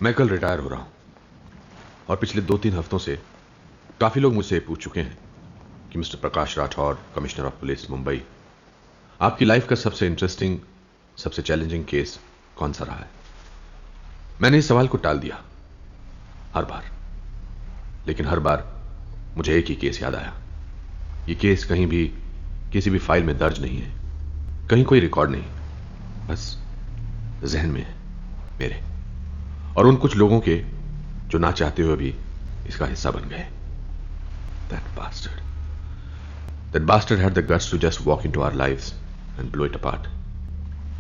मैं कल रिटायर हो रहा हूं और पिछले 2-3 हफ्तों से काफी लोग मुझसे पूछ चुके हैं कि mister Prakash Rathore, commissioner of police Mumbai, आपकी लाइफ का सबसे इंटरेस्टिंग, सबसे चैलेंजिंग केस कौन सा रहा है। मैंने इस सवाल को टाल दिया हर बार, लेकिन हर बार मुझे एक ही केस याद आया। ये केस कहीं भी किसी भी फाइल में दर्ज नहीं है, कहीं कोई रिकॉर्ड नहीं, बस जहन में है मेरे और उन कुछ लोगों के जो ना चाहते हुए भी इसका हिस्सा बन गए। That bastard had the guts to just walk into our lives and blow it apart.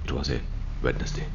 It was a Wednesday.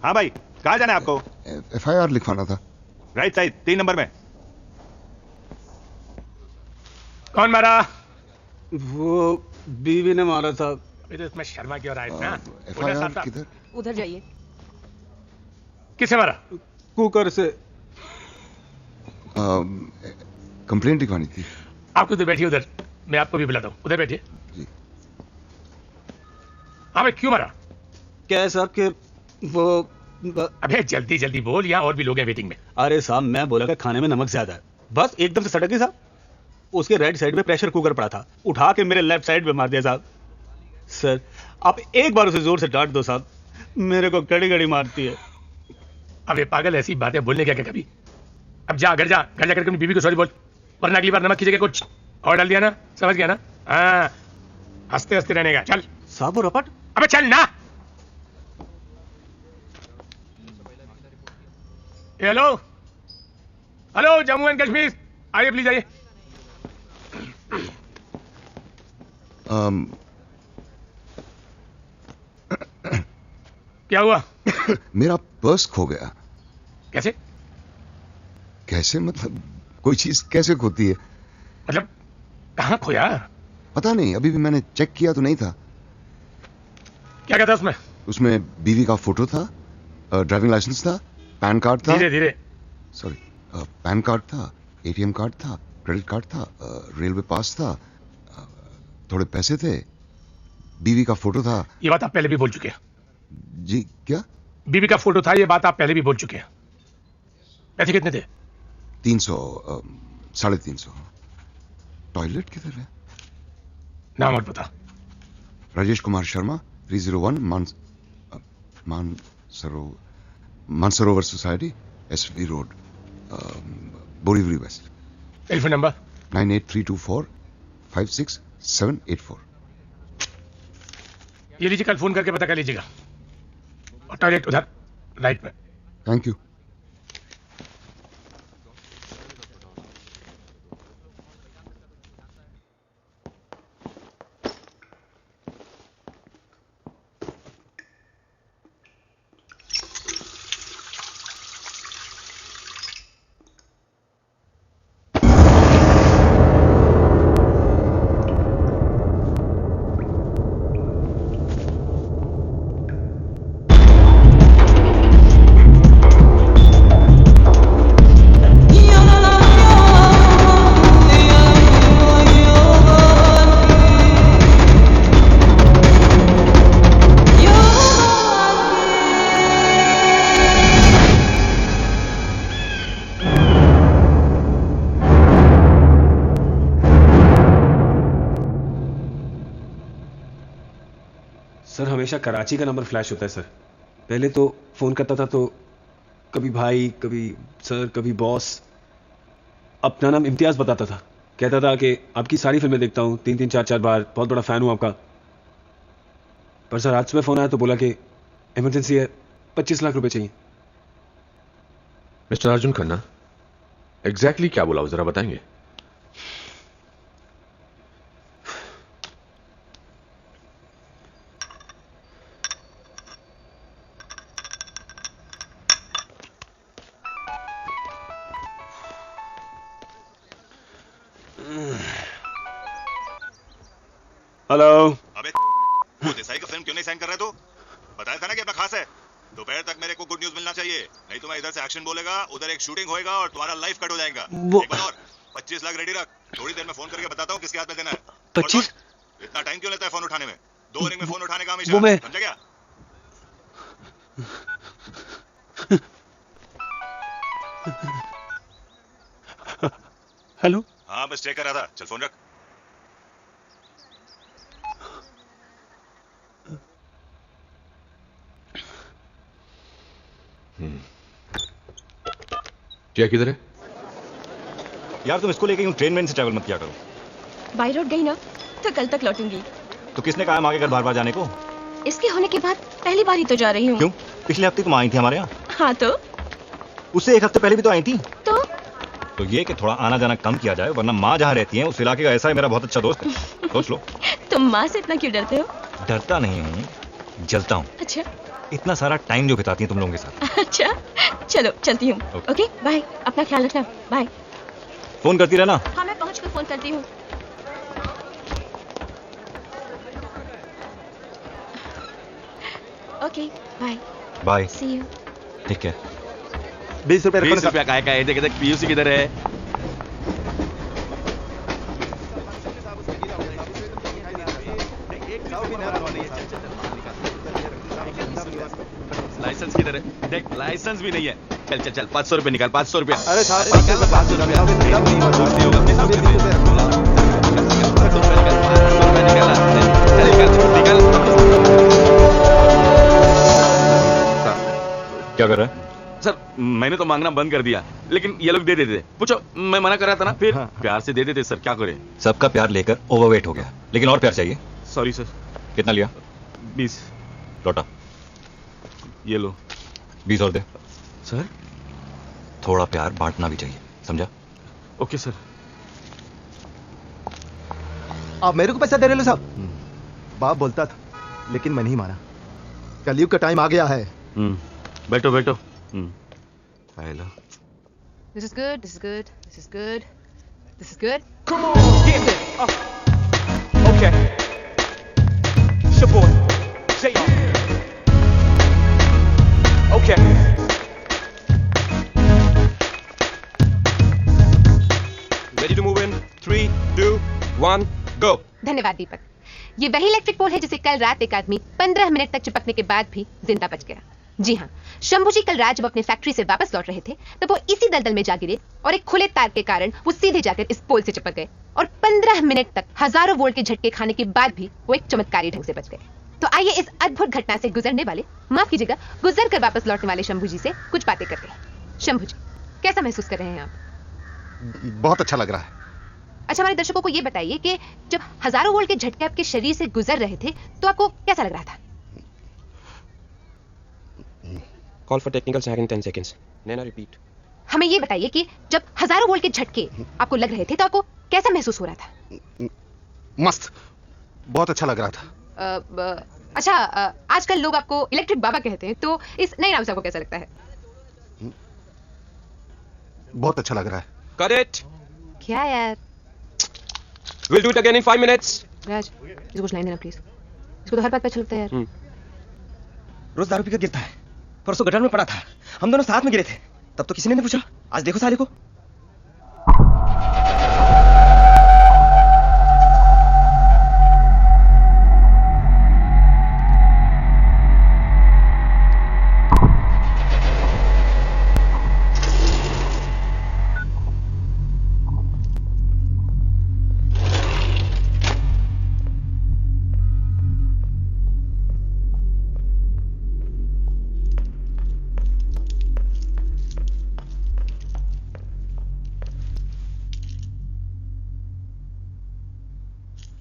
हाँ भाई, कहाँ जाना है आपको? FIR लिखवाना था। राइट साइड 3 नंबर में। कौन मारा? वो बीवी ने मारा था। तो इसमें शर्मा क्यों रहा है इतना? FIR किधर? उधर जाइए। किसे मारा? कुकर से। कंप्लेंट लिखवानी थी। आप उधर बैठिए, उधर मैं आपको भी बुलाता हूँ, उधर बैठिए। जी। हाँ भाई, क्यों मारा? क्या है साहब कि वो अबे जल्दी जल्दी बोल, यहाँ और भी लोग हैं वेटिंग में। अरे साहब, मैं बोला कि खाने में नमक ज्यादा है, बस एकदम से सटक गई साहब। उसके राइट साइड में प्रेशर कुकर पड़ा था, उठा के मेरे लेफ्ट साइड पे मार दिया साहब। सर आप एक बार उसे जोर से डांट दो साहब, मेरे को कड़ी कड़ी मारती है। अबे पागल, ऐसी बातें बोलने क्या कभी? अब जा, घर जाकर अपनी बीवी को सॉरी बोल, वरना अगली बार नमक की जगह कुछ और डाल दिया ना, समझ गया ना? हाँ, हंसते हंसते रहने का। चल साहब वो रपट। अबे चल ना। Hello hello, Jammu and Kashmir, आइए प्लीज आइए। क्या हुआ? मेरा पर्स खो गया। कैसे? कैसे मतलब कोई चीज कैसे खोती है? मतलब कहाँ खोया? पता नहीं, अभी भी मैंने चेक किया तो नहीं था। क्या कहता उसमें? उसमें बीवी का फोटो था, ड्राइविंग लाइसेंस था, पैन कार्ड था, धीरे धीरे, सॉरी, पैन कार्ड था, ATM कार्ड था, क्रेडिट कार्ड था, रेलवे पास था, थोड़े पैसे थे, बीवी का फोटो था। ये बात आप पहले भी बोल चुके हैं। जी क्या? बीवी का फोटो था, ये बात आप पहले भी बोल चुके हैं। पैसे कितने थे? 300, 350। टॉयलेट किधर है? नाम और पता? Rajesh Kumar Sharma, 301 Mansarovar society, SV road, Borivali west. Telephone number? 9832456784। ये लीजिए, कल फोन करके पता कर लीजिएगा। और टॉयलेट उधर राइट में। Thank you. सर हमेशा कराची का नंबर फ्लैश होता है सर। पहले तो फ़ोन करता था तो कभी भाई, कभी सर, कभी बॉस। अपना नाम इम्तियाज़ बताता था, कहता था कि आपकी सारी फिल्में देखता हूँ 3-3, 4-4 बार, बहुत बड़ा फ़ैन हूँ आपका। पर सर आज सुबह फ़ोन आया तो बोला कि इमरजेंसी है, 25 लाख रुपए चाहिए। मिस्टर अर्जुन खन्ना, एग्जैक्टली क्या बोला, जरा बताएंगे? हेलो। अबे वो देसाई का फिल्म क्यों नहीं साइन कर रहे तू? बताया था ना कि अपना खास है। दोपहर तक मेरे को गुड न्यूज़ मिलना चाहिए, नहीं तो मैं इधर से एक्शन बोलेगा, उधर एक शूटिंग होएगा और तुम्हारा लाइफ कट हो जाएगा। एक बार और 25 लाख रेडी रख, थोड़ी देर में फोन करके बताता हूँ किसके हाथ में देना है। 25? इतना टाइम क्यों लेता है फोन उठाने में? 2 रिंग में फोन उठाने का हमेशा, वो मैं समझा क्या? हेलो। हाँ बस चेक कर रहा था, चल फोन रख। क्या किधर है? यार तुम इसको लेके यूं ट्रेन में इनसे ट्रैवल मत किया करो। बाई रोड गई ना तो कल तक लौटूंगी। तो किसने कहा आगे घर बार बार जाने को? इसके होने के बाद पहली बार ही तो जा रही हूँ। क्यों? पिछले हफ्ते तुम आई थी हमारे यहाँ। हाँ तो उससे 1 हफ्ते पहले भी तो आई थी। तो ये कि थोड़ा आना जाना कम किया जाए, वरना माँ जहाँ रहती है उस इलाके का ऐसा है मेरा बहुत अच्छा दोस्त है। सोच लो। तुम माँ से इतना क्यों डरते हो? डरता नहीं हूँ, जलता हूँ। अच्छा इतना सारा टाइम जो बिताती हैं तुम लोगों के साथ। अच्छा चलो चलती हूँ। ओके बाय, अपना ख्याल रखना। बाय। फोन करती रहना। हाँ मैं पहुँच कर फोन करती हूँ। Okay bye. Bye. See you. ठीक है। 20 रुपए रखो। 20 रुपया का है, देख देख पीयूसी किधर है? लाइसेंस किधर है? देख लाइसेंस भी नहीं है। चल चल चल 500 रुपए निकाल, 500 रुपया। अरे साहब 500 रुपए 500 रुपए क्या कर रहा है? सर मैंने तो मांगना बंद कर दिया, लेकिन ये लोग दे देते। पूछो, मैं मना कर रहा था ना, फिर प्यार से दे देते। सर क्या करें? सबका प्यार लेकर ओवरवेट हो गया, लेकिन और प्यार चाहिए। Sorry sir. कितना लिया? 20। लौटा। ये लो। 20 और दे। सर थोड़ा प्यार बांटना भी चाहिए, समझा? Okay sir. आप मेरे को पैसा दे रहे हो साहब? बाप बोलता था, लेकिन मैं नहीं माना। कलयुग का टाइम आ गया है। बैठो बैठो। This is good. This is good. This is good. This is good. Come on, get it. Okay. It's your boy, J.R. Okay. Ready to move in? 3, 2, 1, go. धन्यवाद दीपक। ये वही इलेक्ट्रिक पोल है जिसे कल रात एक आदमी 15 मिनट तक चिपकने के बाद भी जिंदा बच गया। जी हाँ, शंभू जी कल रात जब अपने फैक्ट्री से वापस लौट रहे थे तब वो इसी दलदल में जा गिरे और एक खुले तार के कारण वो सीधे जाकर इस पोल से चिपक गए और 15 मिनट तक हजारों वोल्ट के झटके खाने के बाद भी वो एक चमत्कारी ढंग से बच गए। तो आइए इस अद्भुत घटना से गुजरने वाले, माफ कीजिएगा, गुजर कर वापस लौटने वाले शंभू जी से कुछ बातें करते हैं। शंभू जी, कैसा महसूस कर रहे हैं आप? बहुत अच्छा लग रहा है। अच्छा, हमारे दर्शकों को ये बताइए कि जब हजारों वोल्ट के झटके आपके शरीर से गुजर रहे थे तो आपको कैसा लग रहा था? Call for technical check in 10 seconds. Naina, repeat. हमें ये बताइए कि जब हजारों वोल्ट के झटके आपको लग रहे थे तो आपको कैसा महसूस हो रहा था? मस्त, बहुत अच्छा लग रहा था। अच्छा, आजकल लोग आपको इलेक्ट्रिक बाबा कहते हैं, तो इस नए नाम से आपको कैसा लगता है? बहुत अच्छा लग रहा है। Got it. क्या यार? We'll do it again in 5 minutes. राज, इसको कुछ लाइन देना प्लीज। इसको तो हर बात पे अच्छा लगता है यार। रोज दारू पीकर गिरता है। परसों गटर में पड़ा था, हम दोनों साथ में गिरे थे, तब तो किसी ने नहीं पूछा। आज देखो साले को।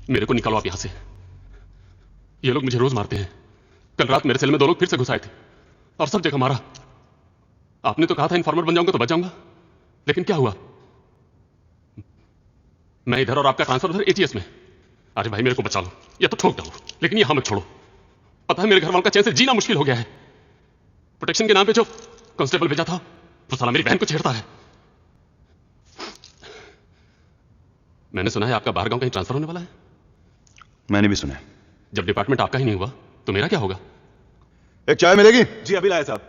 मेरे को निकालो आप यहां से। ये लोग मुझे रोज मारते हैं। कल रात मेरे सेल में 2 लोग फिर से घुस आए थे और सब जगह मारा। आपने तो कहा था इन्फॉर्मर बन जाऊंगा तो बच जाऊंगा, लेकिन क्या हुआ? मैं इधर और आपका ट्रांसफर उधर एटीएस में। अरे भाई मेरे को बचा लो, या तो ठोक डालो, लेकिन यहां मत छोड़ो। पता है मेरे घर वालों का चैन से जीना मुश्किल हो गया है। प्रोटेक्शन के नाम पे जो कांस्टेबल भेजा था वो साला मेरी बहन को छेड़ता है। मैंने सुना है आपका बाहर गांव कहीं ट्रांसफर होने वाला है। मैंने भी सुना है। जब डिपार्टमेंट आपका ही नहीं हुआ तो मेरा क्या होगा? एक चाय मिलेगी? जी अभी लाया साहब।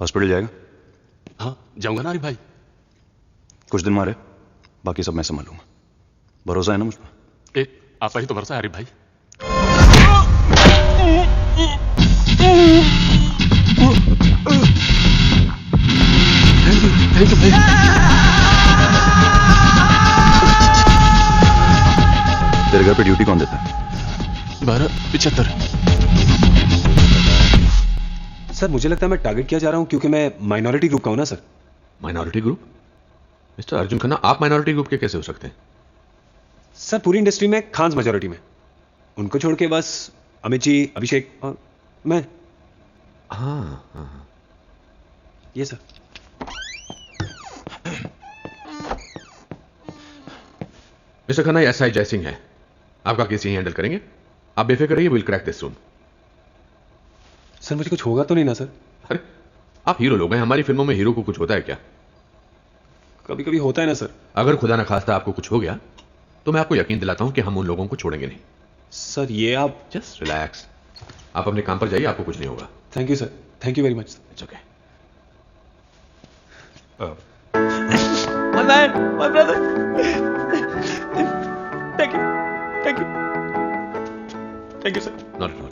हॉस्पिटल जाएगा? हाँ जाऊंगा ना आरिफ भाई। कुछ दिन मारे, बाकी सब मैं संभाल लूंगा। भरोसा है ना मुझ पर? एक आपका ही तो भरोसा है आरिफ भाई। थैंक यू भाई। तेरे घर पे ड्यूटी कौन देता है? 12:75। सर मुझे लगता है मैं टारगेट किया जा रहा हूं क्योंकि मैं माइनॉरिटी ग्रुप का हूं ना sir. Minority group? Mister Arjun Khanna, आप माइनॉरिटी ग्रुप के कैसे हो सकते हैं? सर पूरी इंडस्ट्री में खान्स मेजॉरिटी में, उनको छोड़ के बस अमित जी, अभिषेक और मैं। हाँ। ये sir. Mister Khanna, SI Jaisingh है। आपका केस यही हैंडल करेंगे, आप बेफिक्र रहिए, will crack this soon. Sir मुझे कुछ होगा तो नहीं ना सर? अरे आप हीरो लोग हैं, हमारी फिल्मों में हीरो को कुछ होता है क्या? कभी कभी होता है ना सर। अगर खुदा ना खास्ता आपको कुछ हो गया तो मैं आपको यकीन दिलाता हूं कि हम उन लोगों को छोड़ेंगे नहीं। सर ये आप जस्ट रिलैक्स, आप अपने काम पर जाइए, आपको कुछ नहीं होगा। Thank you sir, thank you very much. It's okay. My man, my brother. Thank you, thank you, thank you sir. Not at all.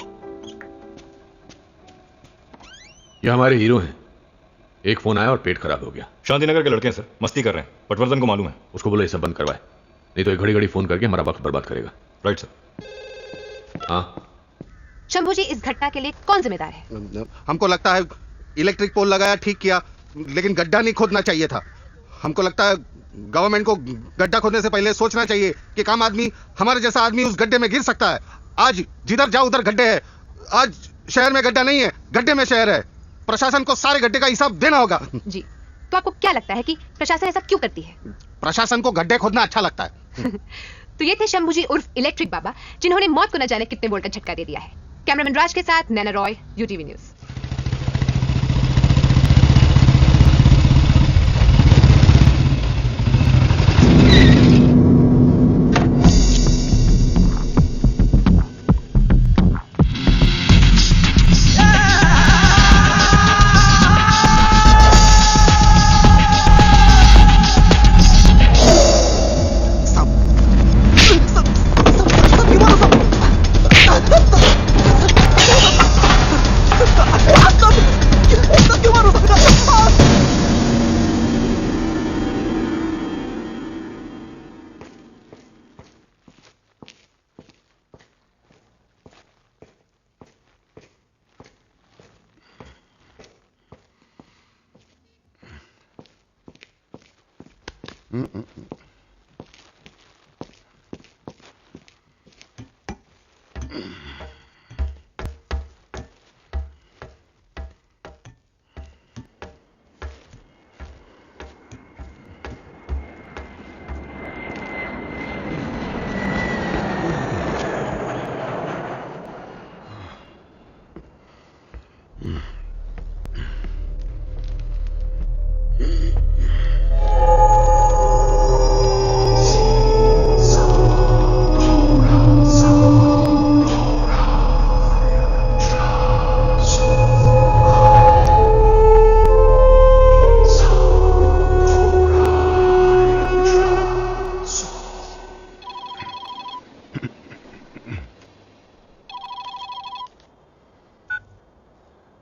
ये हमारे हीरो हैं। एक फोन आया और पेट खराब हो गया। शांतिनगर के लड़के हैं सर, मस्ती कर रहे हैं, पटवर्धन को मालूम है। उसको बोलो ये सब बंद करवाए, नहीं तो ये घड़ी घड़ी फोन करके हमारा वक्त बर्बाद करेगा। Right sir. हाँ शंभू जी, इस घटना के लिए कौन जिम्मेदार है? हमको लगता है इलेक्ट्रिक पोल लगाया, ठीक किया, लेकिन गड्ढा नहीं खोदना चाहिए था। हमको लगता है गवर्नमेंट को गड्ढा खोदने से पहले सोचना चाहिए कि काम आदमी, हमारे जैसा आदमी उस गड्ढे में गिर सकता है। आज जिधर जाओ उधर गड्ढे है। आज शहर में गड्ढा नहीं है, गड्ढे में शहर है। प्रशासन को सारे गड्ढे का हिसाब देना होगा। जी, तो आपको क्या लगता है कि प्रशासन ऐसा क्यों करती है? प्रशासन को गड्ढे खोदना अच्छा लगता है। तो ये थे शंभू जी उर्फ इलेक्ट्रिक बाबा, जिन्होंने मौत को न जाने कितने वोल्ट का झटका दे दिया है। कैमरामैन राज के साथ नैना रॉय, यूटीवी न्यूज।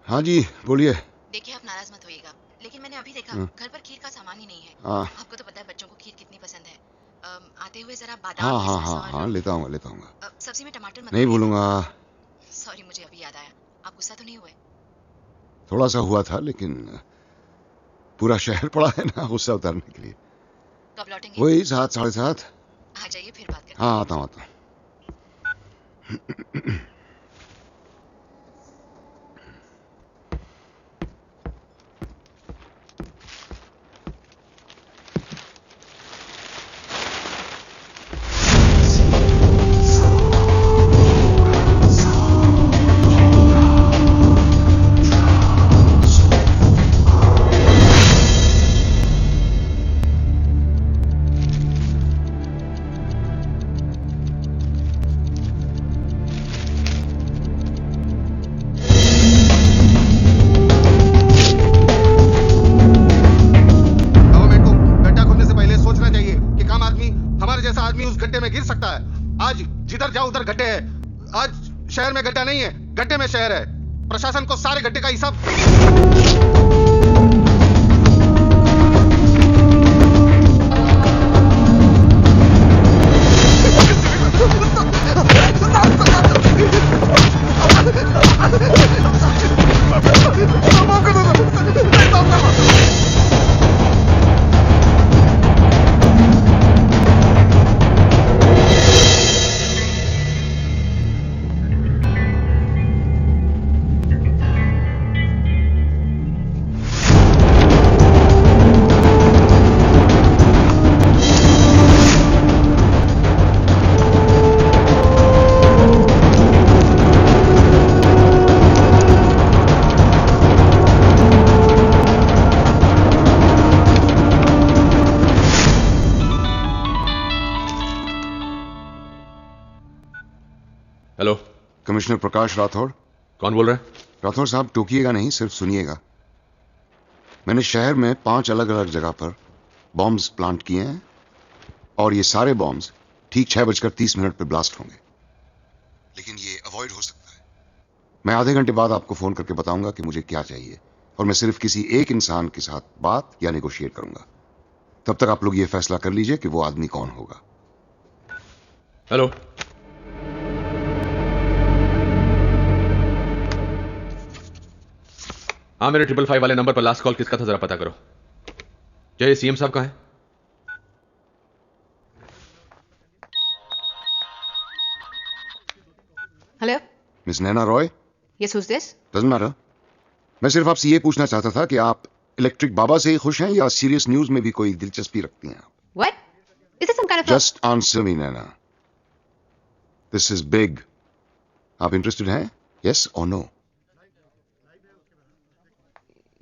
हाँ जी बोलिए। देखिए आप नाराज मत होइएगा, लेकिन मैंने अभी देखा घर पर खीर का सामान ही नहीं है। आपको तो पता है बच्चों को खीर कितनी पसंद है। आते हुए जरा बादाम हाँ लेता हूँ। सब्जी में टमाटर मत नहीं भूलूंगा। सॉरी, मुझे अभी याद आया। आप गुस्सा तो नहीं हुए? थोड़ा सा हुआ था, लेकिन पूरा शहर पड़ा है ना गुस्सा उतारने के लिए। कब लौटेंगे? वही 7 साढ़े 7। आ जाइए, फिर बात करते हैं। हाँ आता हूँ। आज जिधर जाओ उधर गड्ढे है। आज शहर में गड्ढा नहीं है, गड्ढे में शहर है। प्रशासन को सारे गड्ढे का हिसाब कमिश्नर प्रकाश राठौड़। कौन बोल रहा है? राठौड़ साहब, टोकिएगा नहीं, सिर्फ सुनिएगा। मैंने शहर में 5 अलग अलग जगह पर बॉम्ब्स प्लांट किए हैं और ये सारे बॉम्ब्स ठीक 6:30 पर ब्लास्ट होंगे, लेकिन ये अवॉइड हो सकता है। मैं आधे घंटे बाद आपको फोन करके बताऊंगा कि मुझे क्या चाहिए, और मैं सिर्फ किसी एक इंसान के साथ बात या नेगोशिएट करूंगा। तब तक आप लोग ये फैसला कर लीजिए कि वो आदमी कौन होगा। हेलो, हाँ, मेरे 555 वाले नंबर पर लास्ट कॉल किसका था जरा पता करो। क्या ये सीएम साहब का है? Hello, miss Naina Roy. Yes, who's this? Doesn't matter. मैं सिर्फ आपसे ये पूछना चाहता था कि आप इलेक्ट्रिक बाबा से ही खुश हैं या सीरियस न्यूज में भी कोई दिलचस्पी रखती हैं? What? Is it some kind of just answer me Naina, this is big. आप इंटरेस्टेड हैं? यस और नो?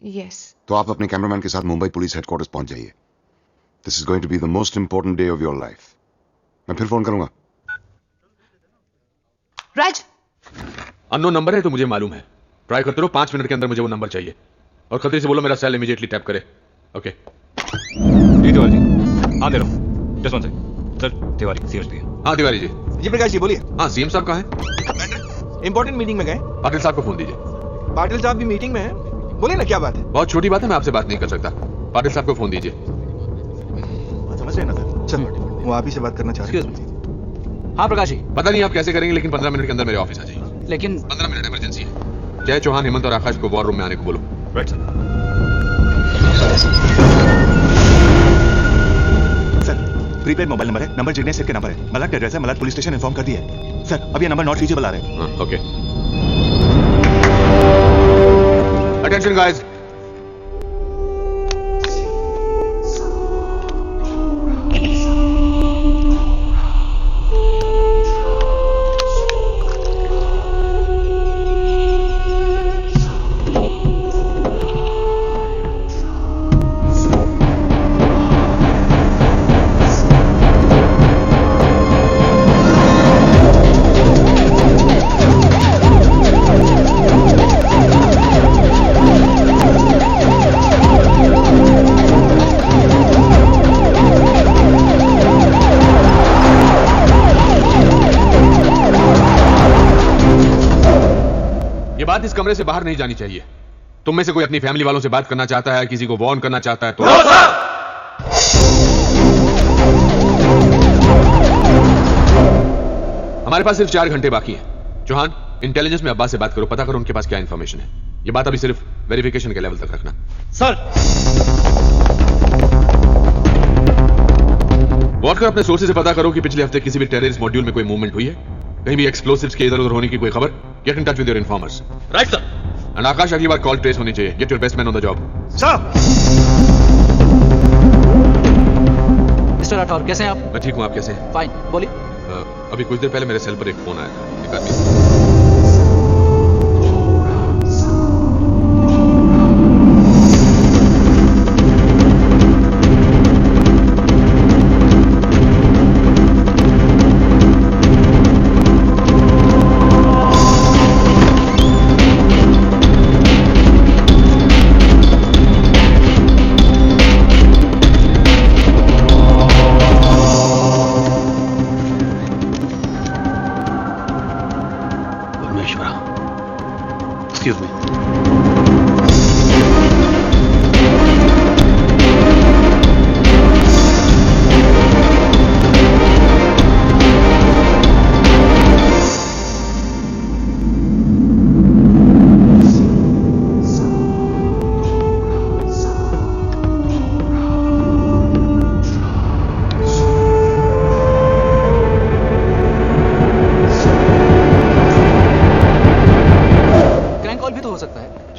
Yes. तो आप अपने कैमरामैन के साथ मुंबई पुलिस हेडक्वार्टर्स पहुंच जाइए। This is going to be the most important day of your life. मैं फिर फोन करूंगा। राज, अननोन नंबर है तो मुझे मालूम है। ट्राई करते रहो, 5 मिनट के अंदर मुझे वो नंबर चाहिए, और खतरे से बोलो मेरा सेल इमीडिएटली टैप करे। ओके जी तिवारी जी, हाँ दे रहा हूँ, just one second. Sir Tiwari, CSP. हाँ तिवारी जी। जी प्रकाश जी बोलिए। हाँ, सीएम साहब कहाँ हैं? इंपॉर्टेंट मीटिंग में गए। पाटिल साहब को फोन दीजिए। पाटिल साहब भी मीटिंग में हैं। बोलिए ना, क्या बात है? बहुत छोटी बात है, मैं आपसे बात नहीं कर सकता। पाटिल साहब को फोन दीजिए। समझ रहे ना सर? चल, वो आप ही से बात करना चाह रहे हैं। हाँ प्रकाश जी। पता नहीं आप कैसे करेंगे, लेकिन 15 मिनट के अंदर मेरे ऑफिस आ जाइए। लेकिन 15 मिनट इमरजेंसी है। जय चौहान, हेमंत और आकाश को वॉर रूम में आने को बोलो। Right sir. Sir, prepaid mobile number है, नंबर जिग्नेश सर के नंबर है, मलाड का एड्रेस है, मलाड पुलिस स्टेशन इन्फॉर्म कर दिया है। सर, अब ये नंबर नॉट रीचेबल आ रहे हैं। हाँ, ओके। अटेंशन गाइस, बात इस कमरे से बाहर नहीं जानी चाहिए। तुम में से कोई अपनी फैमिली वालों से बात करना चाहता है, किसी को वार्न करना चाहता है तो no, हमारे पास सिर्फ 4 घंटे बाकी हैं। चौहान, इंटेलिजेंस में अब्बास से बात करो, पता करो उनके पास क्या इंफॉर्मेशन है। ये बात अभी सिर्फ वेरिफिकेशन के लेवल तक रखना। सर। वॉट कर अपने सोर्सेज से पता करो कि पिछले हफ्ते किसी भी टेररिस्ट मॉड्यूल में कोई मूवमेंट हुई है, कहीं भी एक्सप्लोसिव्स के इधर उधर होने की कोई खबर। Get in touch with your informers. Right sir. And Akash, अगली बार कॉल ट्रेस होनी चाहिए। Get your best man on the job. Sir. Mister Rathore, कैसे हैं आप? मैं ठीक हूं, आप कैसे हैं? फाइन, बोलिए। अभी कुछ देर पहले मेरे सेल पर एक फोन आया था, एक आदमी से। Excuse me.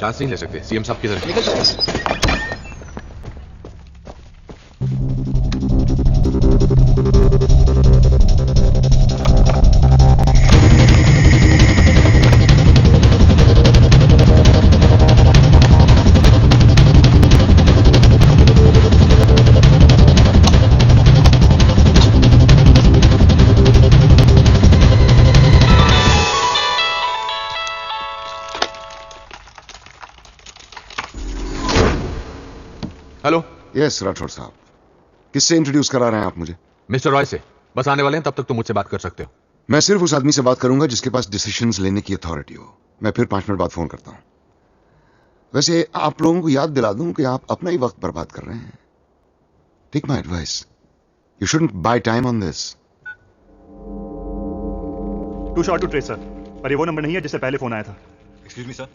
चांस नहीं ले सकते। सीएम साहब किधर निकल जाओ। हेलो। यस राठौर साहब, किससे इंट्रोड्यूस करा रहे हैं आप मुझे? मिस्टर रॉय से। बस आने वाले हैं, तब तक तुम मुझसे बात कर सकते हो। मैं सिर्फ उस आदमी से बात करूंगा जिसके पास डिसीजंस लेने की अथॉरिटी हो। मैं फिर 5 मिनट बाद फोन करता हूं। वैसे आप लोगों को याद दिला दूं कि आप अपना ही वक्त बर्बाद कर रहे हैं। Take my advice, you shouldn't buy time on this. Too short to trace sir, पर ये वो नंबर नहीं है जिससे पहले फोन आया था। Excuse me sir,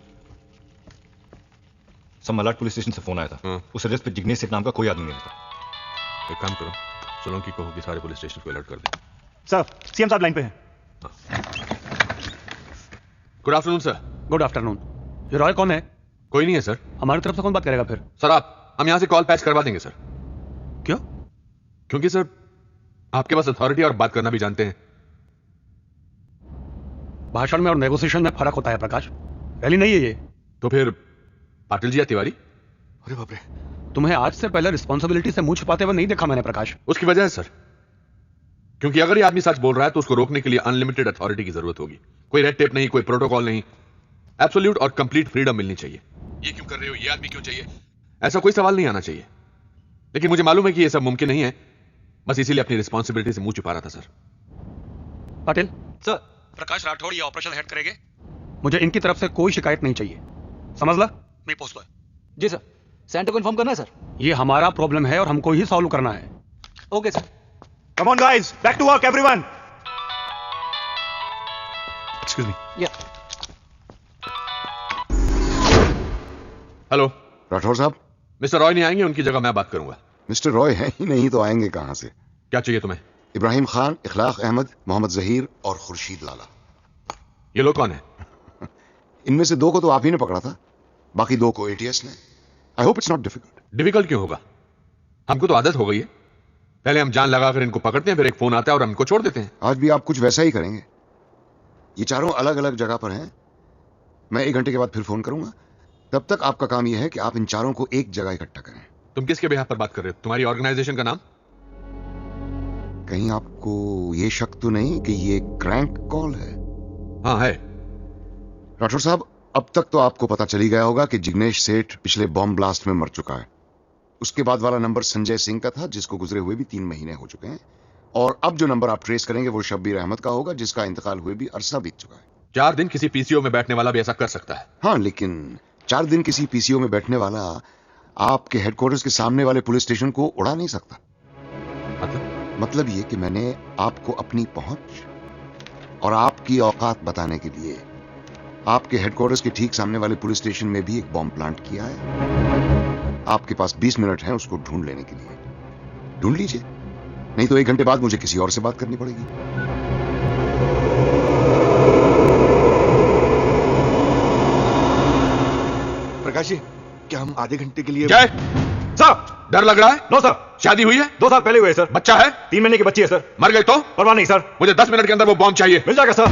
Malad police station से फोन आया था। उस एड्रेस पे जिग्नेश सेठ नाम का कोई आदमी नहीं था। एक काम करो, सोलंकी कहो कि सारे पुलिस स्टेशन को अलर्ट कर दें। सर, सीएम साहब लाइन पे हैं। Good afternoon sir. Good afternoon. ये रॉय कौन है? कोई नहीं है सर। हमारी तरफ से कौन बात करेगा फिर? सर हम यहां से कॉल पैच करवा देंगे सर। क्यों? क्योंकि सर आपके पास अथॉरिटी और बात करना भी जानते हैं। भाषण में और नेगोशिएशन में फर्क होता है प्रकाश, रैली नहीं है ये। तो फिर पाटिल जी या तिवारी? अरे बाप रे, तुम्हें आज से पहले रिस्पॉन्सिबिलिटी से मुंह छुपाते हुए नहीं देखा मैंने प्रकाश। उसकी वजह है सर, क्योंकि अगर ये आदमी सच बोल रहा है तो उसको रोकने के लिए अनलिमिटेड अथॉरिटी की जरूरत होगी। कोई रेड टेप नहीं, कोई प्रोटोकॉल नहीं, एब्सोल्यूट और कंप्लीट फ्रीडम मिलनी चाहिए। ये क्यों कर रहे हो, ये आदमी क्यों चाहिए, ऐसा कोई सवाल नहीं आना चाहिए। लेकिन मुझे मालूम है कि ये सब मुमकिन नहीं है, बस इसीलिए अपनी रिस्पॉन्सिबिलिटी से मुंह छुपा रहा था सर। पाटिल सर, प्रकाश राठौड़ ये ऑपरेशन हेड करेंगे। मुझे इनकी तरफ से कोई शिकायत नहीं चाहिए, समझ ला? मैं पोस्ट बॉय। जी सर। सेंटर को इन्फॉर्म करना है सर? ये हमारा प्रॉब्लम है और हमको ही सॉल्व करना है। Okay sir. Come on guys, back to work everyone. Excuse me. Yeah. Hello Rathore साहब। मिस्टर रॉय नहीं आएंगे, उनकी जगह मैं बात करूंगा। मिस्टर रॉय है ही नहीं तो आएंगे कहां से? क्या चाहिए तुम्हें? इब्राहिम खान, इखलाक अहमद, मोहम्मद जहीर और खुर्शीद लाला। ये लोग कौन है? इनमें से 2 को तो आप ही ने पकड़ा था, बाकी 2 को एटीएस ने। I hope it's not difficult. Difficult क्यों होगा, हमको तो आदत हो गई है। पहले हम जान लगाकर इनको पकड़ते हैं, फिर एक फोन आता है और हम इनको छोड़ देते हैं। आज भी आप कुछ वैसा ही करेंगे। ये चारों अलग अलग जगह पर हैं। मैं 1 घंटे के बाद फिर फोन करूंगा। तब तक आपका काम यह है कि आप इन चारों को एक जगह इकट्ठा करें। तुम किसके बिहाफ पर बात कर रहे हो? तुम्हारी ऑर्गेनाइजेशन का नाम? कहीं आपको ये शक तो नहीं कि ये क्रैंक कॉल है? हाँ है। राठौर साहब, अब तक तो आपको पता चली गया होगा कि जिग्नेश सेठ पिछले बॉम्ब ब्लास्ट में मर चुका है। उसके बाद वाला नंबर संजय सिंह का था, जिसको गुजरे हुए भी 3 महीने हो चुके हैं। और अब जो नंबर आप ट्रेस करेंगे वो शब्बीर अहमद का होगा, जिसका इंतकाल हुए भी अरसा बीत चुका है। 4 दिन किसी पीसीओ में बैठने वाला भी ऐसा कर सकता है। हाँ, लेकिन 4 दिन किसी पीसीओ में बैठने वाला आपके हेडक्वार्टर्स के सामने वाले पुलिस स्टेशन को उड़ा नहीं सकता। मतलब ये कि मैंने आपको अपनी पहुंच और आपकी औकात बताने के लिए आपके हेडक्वार्टर्स के ठीक सामने वाले पुलिस स्टेशन में भी एक बॉम्ब प्लांट किया है। आपके पास 20 मिनट हैं उसको ढूंढ लेने के लिए। ढूंढ लीजिए, नहीं तो 1 घंटे बाद मुझे किसी और से बात करनी पड़ेगी। प्रकाश जी, क्या हम आधे घंटे के लिए? जय सर, डर लग रहा है? No sir. शादी हुई है? 2 साल पहले हुए सर। बच्चा है? 3 महीने की बच्ची है सर। मर गई तो? परवाह नहीं सर। मुझे 10 मिनट के अंदर वो बॉम्ब चाहिए। मिल जाएगा सर।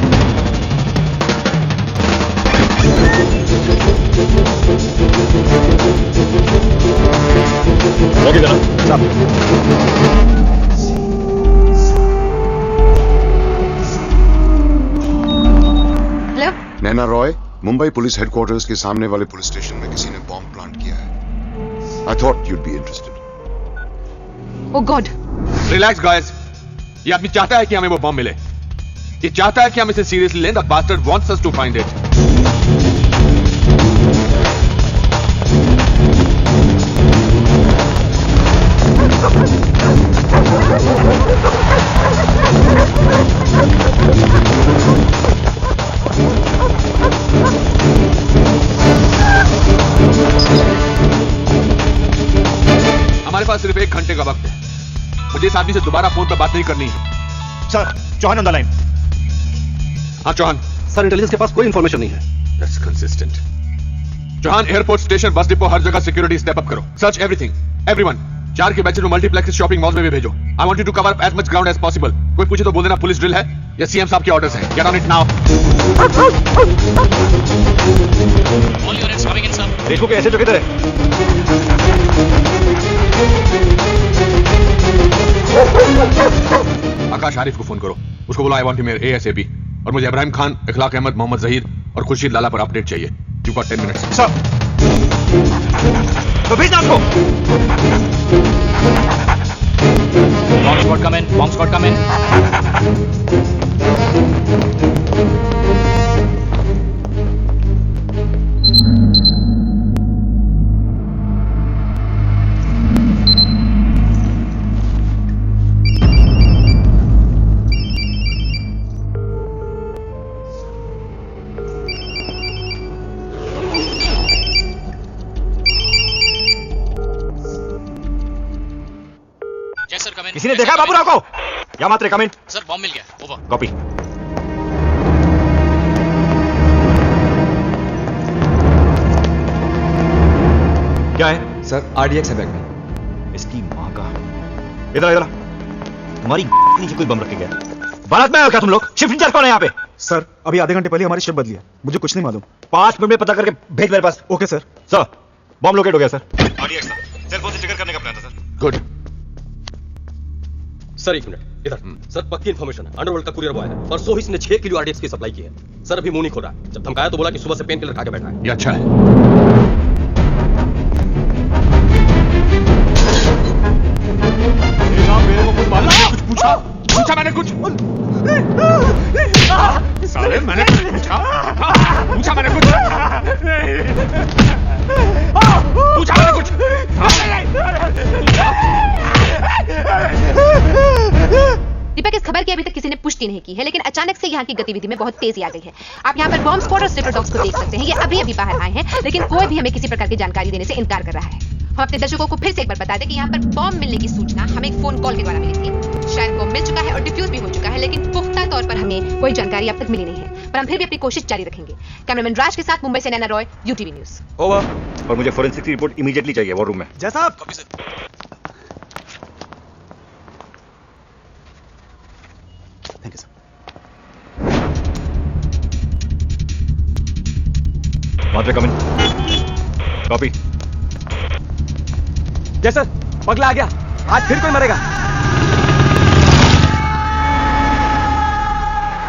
ओके जनाब। हेलो। नैना रॉय, मुंबई पुलिस हेडक्वार्टर्स के सामने वाले पुलिस स्टेशन में किसी ने बॉम्ब प्लांट किया है। I thought you'd be interested. Oh God. Relax guys, ये आदमी चाहता है कि हमें वो बॉम्ब मिले। ये चाहता है कि हम इसे सीरियसली लें। The bastard wants us to find it. हमारे पास सिर्फ 1 घंटे का वक्त है। मुझे इस आदमी से दोबारा फोन पर बात नहीं करनी है। Sir, Chauhan on the line. हाँ चौहान। सर, इंटेलिजेंस के पास कोई इंफॉर्मेशन नहीं है। That's consistent. Chauhan, airport station, bus depot, हर जगह सिक्योरिटी स्टेप अप करो। Search everything, everyone. 4 के बैचेस में मल्टीप्लेक्स शॉपिंग मॉल में भी भेजो। I want you to cover up as much ground as possible. कोई पूछे तो बोल देना पुलिस ड्रिल है या सीएम साहब के ऑर्डर्स हैं। Get on it now. All units coming in, sir. Deshmukh के ऐसे जो किधर है? आकाश आरिफ को फोन करो, उसको बोलो I want to meet ASAP। और मुझे इब्राहिम खान, इखलाक अहमद, मोहम्मद जहीर और खुर्शीद लाला पर अपडेट चाहिए। You got 10 minutes. सर। तो भेजना उसको। बॉम्ब स्क्वाड कम इन, बॉम्ब स्क्वाड कम इन। किसी ने देखा बाबूराव को? या मात्रे कम इन। सर बॉम्ब मिल गया, ओवर। कॉपी। क्या है? सर RDX है बैग में। इसकी माँ का। इधर इधर। तुम्हारी नीचे कोई बम रखे गया। बारात में आए हो क्या तुम लोग? शिफ्ट इंचार्ज कौन है यहाँ पे? सर अभी आधे घंटे पहले हमारी शिफ्ट बदली है, मुझे कुछ नहीं मालूम। 5 मिनट में पता करके भेज मेरे पास। Okay sir. Sir bomb locate हो गया सर। RDX था। सेल फोन से ट्रिगर करने का प्लान था सर। गुड। सर एक मिनट इधर। सर पक्की इन्फॉर्मेशन है, अंडरवर्ल्ड का कुरियर बॉय है, परसों ही इसने 6 किलो RDX की सप्लाई की है। सर अभी मुंह नहीं खोल रहा है, जब धमकाया तो बोला कि सुबह से पेन किलर खा के बैठा है। ये अच्छा है। मेरे को कुछ मालूम है? कुछ पूछा मैंने कुछ? साले मैंने कुछ पूछा मैंने कुछ? पूछा मैंने कुछ? दीपक, इस खबर की अभी तक किसी ने पुष्टि नहीं की है, लेकिन अचानक से यहाँ की गतिविधि में बहुत तेजी आ गई है। आप यहाँ पर बॉम्ब स्क्वाड और स्लिपर डॉग्स को देख सकते हैं। ये अभी बाहर आए हैं, लेकिन कोई भी हमें किसी प्रकार की जानकारी देने से इनकार कर रहा है। हम अपने दर्शकों को फिर से एक बार बता दें कि यहाँ पर बॉम्ब मिलने की सूचना हमें एक फोन कॉल के द्वारा मिली थी। शायद वो मिल चुका है और डिफ्यूज भी हो चुका है, लेकिन पुख्ता तौर पर हमें कोई जानकारी अब तक मिली नहीं है। पर हम फिर भी अपनी कोशिश जारी रखेंगे। कैमरामैन राज के साथ मुंबई से Naina Roy, UTV news. Over. और मुझे फोरेंसिक की रिपोर्ट इमीडिएटली चाहिए वो रूम में। जैसा आप। Thank you sir. Matre come in. Copy. जैसा पगला आ गया, आज फिर कोई मरेगा।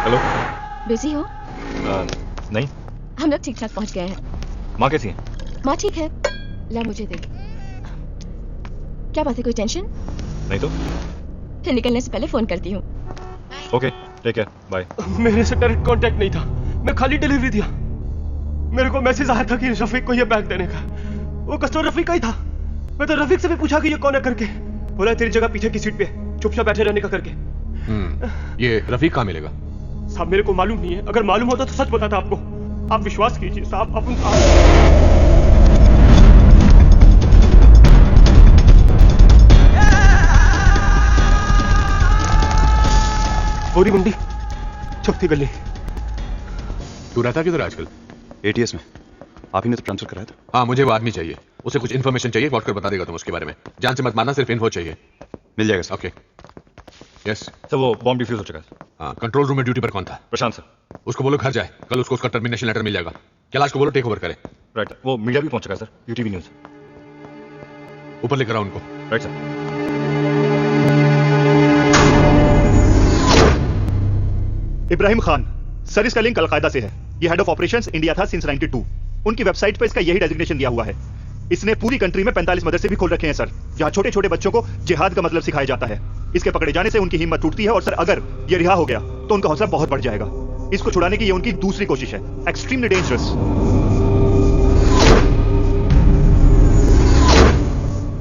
हेलो। बिजी हो? नहीं। हम लोग ठीक ठाक पहुंच गए हैं। माँ कैसी है? माँ ठीक है। ला मुझे दे। क्या बात है, कोई टेंशन? नहीं तो। फिर निकलने से पहले फोन करती हूँ। Okay, take care, bye. मेरे से डायरेक्ट कांटेक्ट नहीं था, मैं खाली डिलीवरी दिया। मेरे को मैसेज आया था कि रफीक को ये बैग देने का। वो कस्टमर रफीक का ही था। मैं तो रफीक से भी पूछा कि ये कौन है करके। बोला तेरी जगह पीछे की सीट पे चुपचाप बैठे रहने का करके। ये रफीक कहाँ मिलेगा? साहब मेरे को मालूम नहीं है, अगर मालूम होता तो सच बताता आपको। आप विश्वास कीजिए साहब। अपन पूरी मंडी चौथी गली। तू रहता किधर आजकल? ATS में। आप ही ने तो ट्रांसफर कराया था। हाँ, मुझे वो आदमी चाहिए। उसे कुछ इन्फॉर्मेशन चाहिए, व्हाट कर बता देगा तुम उसके बारे में। जान से मत मारना, सिर्फ इन्फो चाहिए। मिल जाएगा सर। ओके। यस सर वो बॉम्ब डिफ्यूज हो चुका है। हाँ, कंट्रोल रूम में ड्यूटी पर कौन था? प्रशांत सर। उसको बोलो घर जाए, कल उसको उसका टर्मिनेशन लेटर मिल जाएगा। कैलाश को बोलो टेक ओवर करे। राइट, वो मीडिया भी पहुंच चुका है सर, UTV न्यूज। ऊपर लेकर आओ उनको। Right sir. Ibrahim Khan sir, इसका लिंक अलकायदा से है। ये हेड ऑफ ऑपरेशंस इंडिया था सिंस 92। उनकी वेबसाइट पर इसका यही डेजिग्नेशन दिया हुआ है। इसने पूरी कंट्री में 45 मदरसे भी खोल रखे हैं सर, जहां छोटे छोटे बच्चों को जिहाद का मतलब सिखाया जाता है। इसके पकड़े जाने से उनकी हिम्मत टूटती है और सर अगर ये रिहा हो गया तो उनका हौसला बहुत बढ़ जाएगा। इसको छुड़ाने की ये उनकी दूसरी कोशिश है। Extremely dangerous.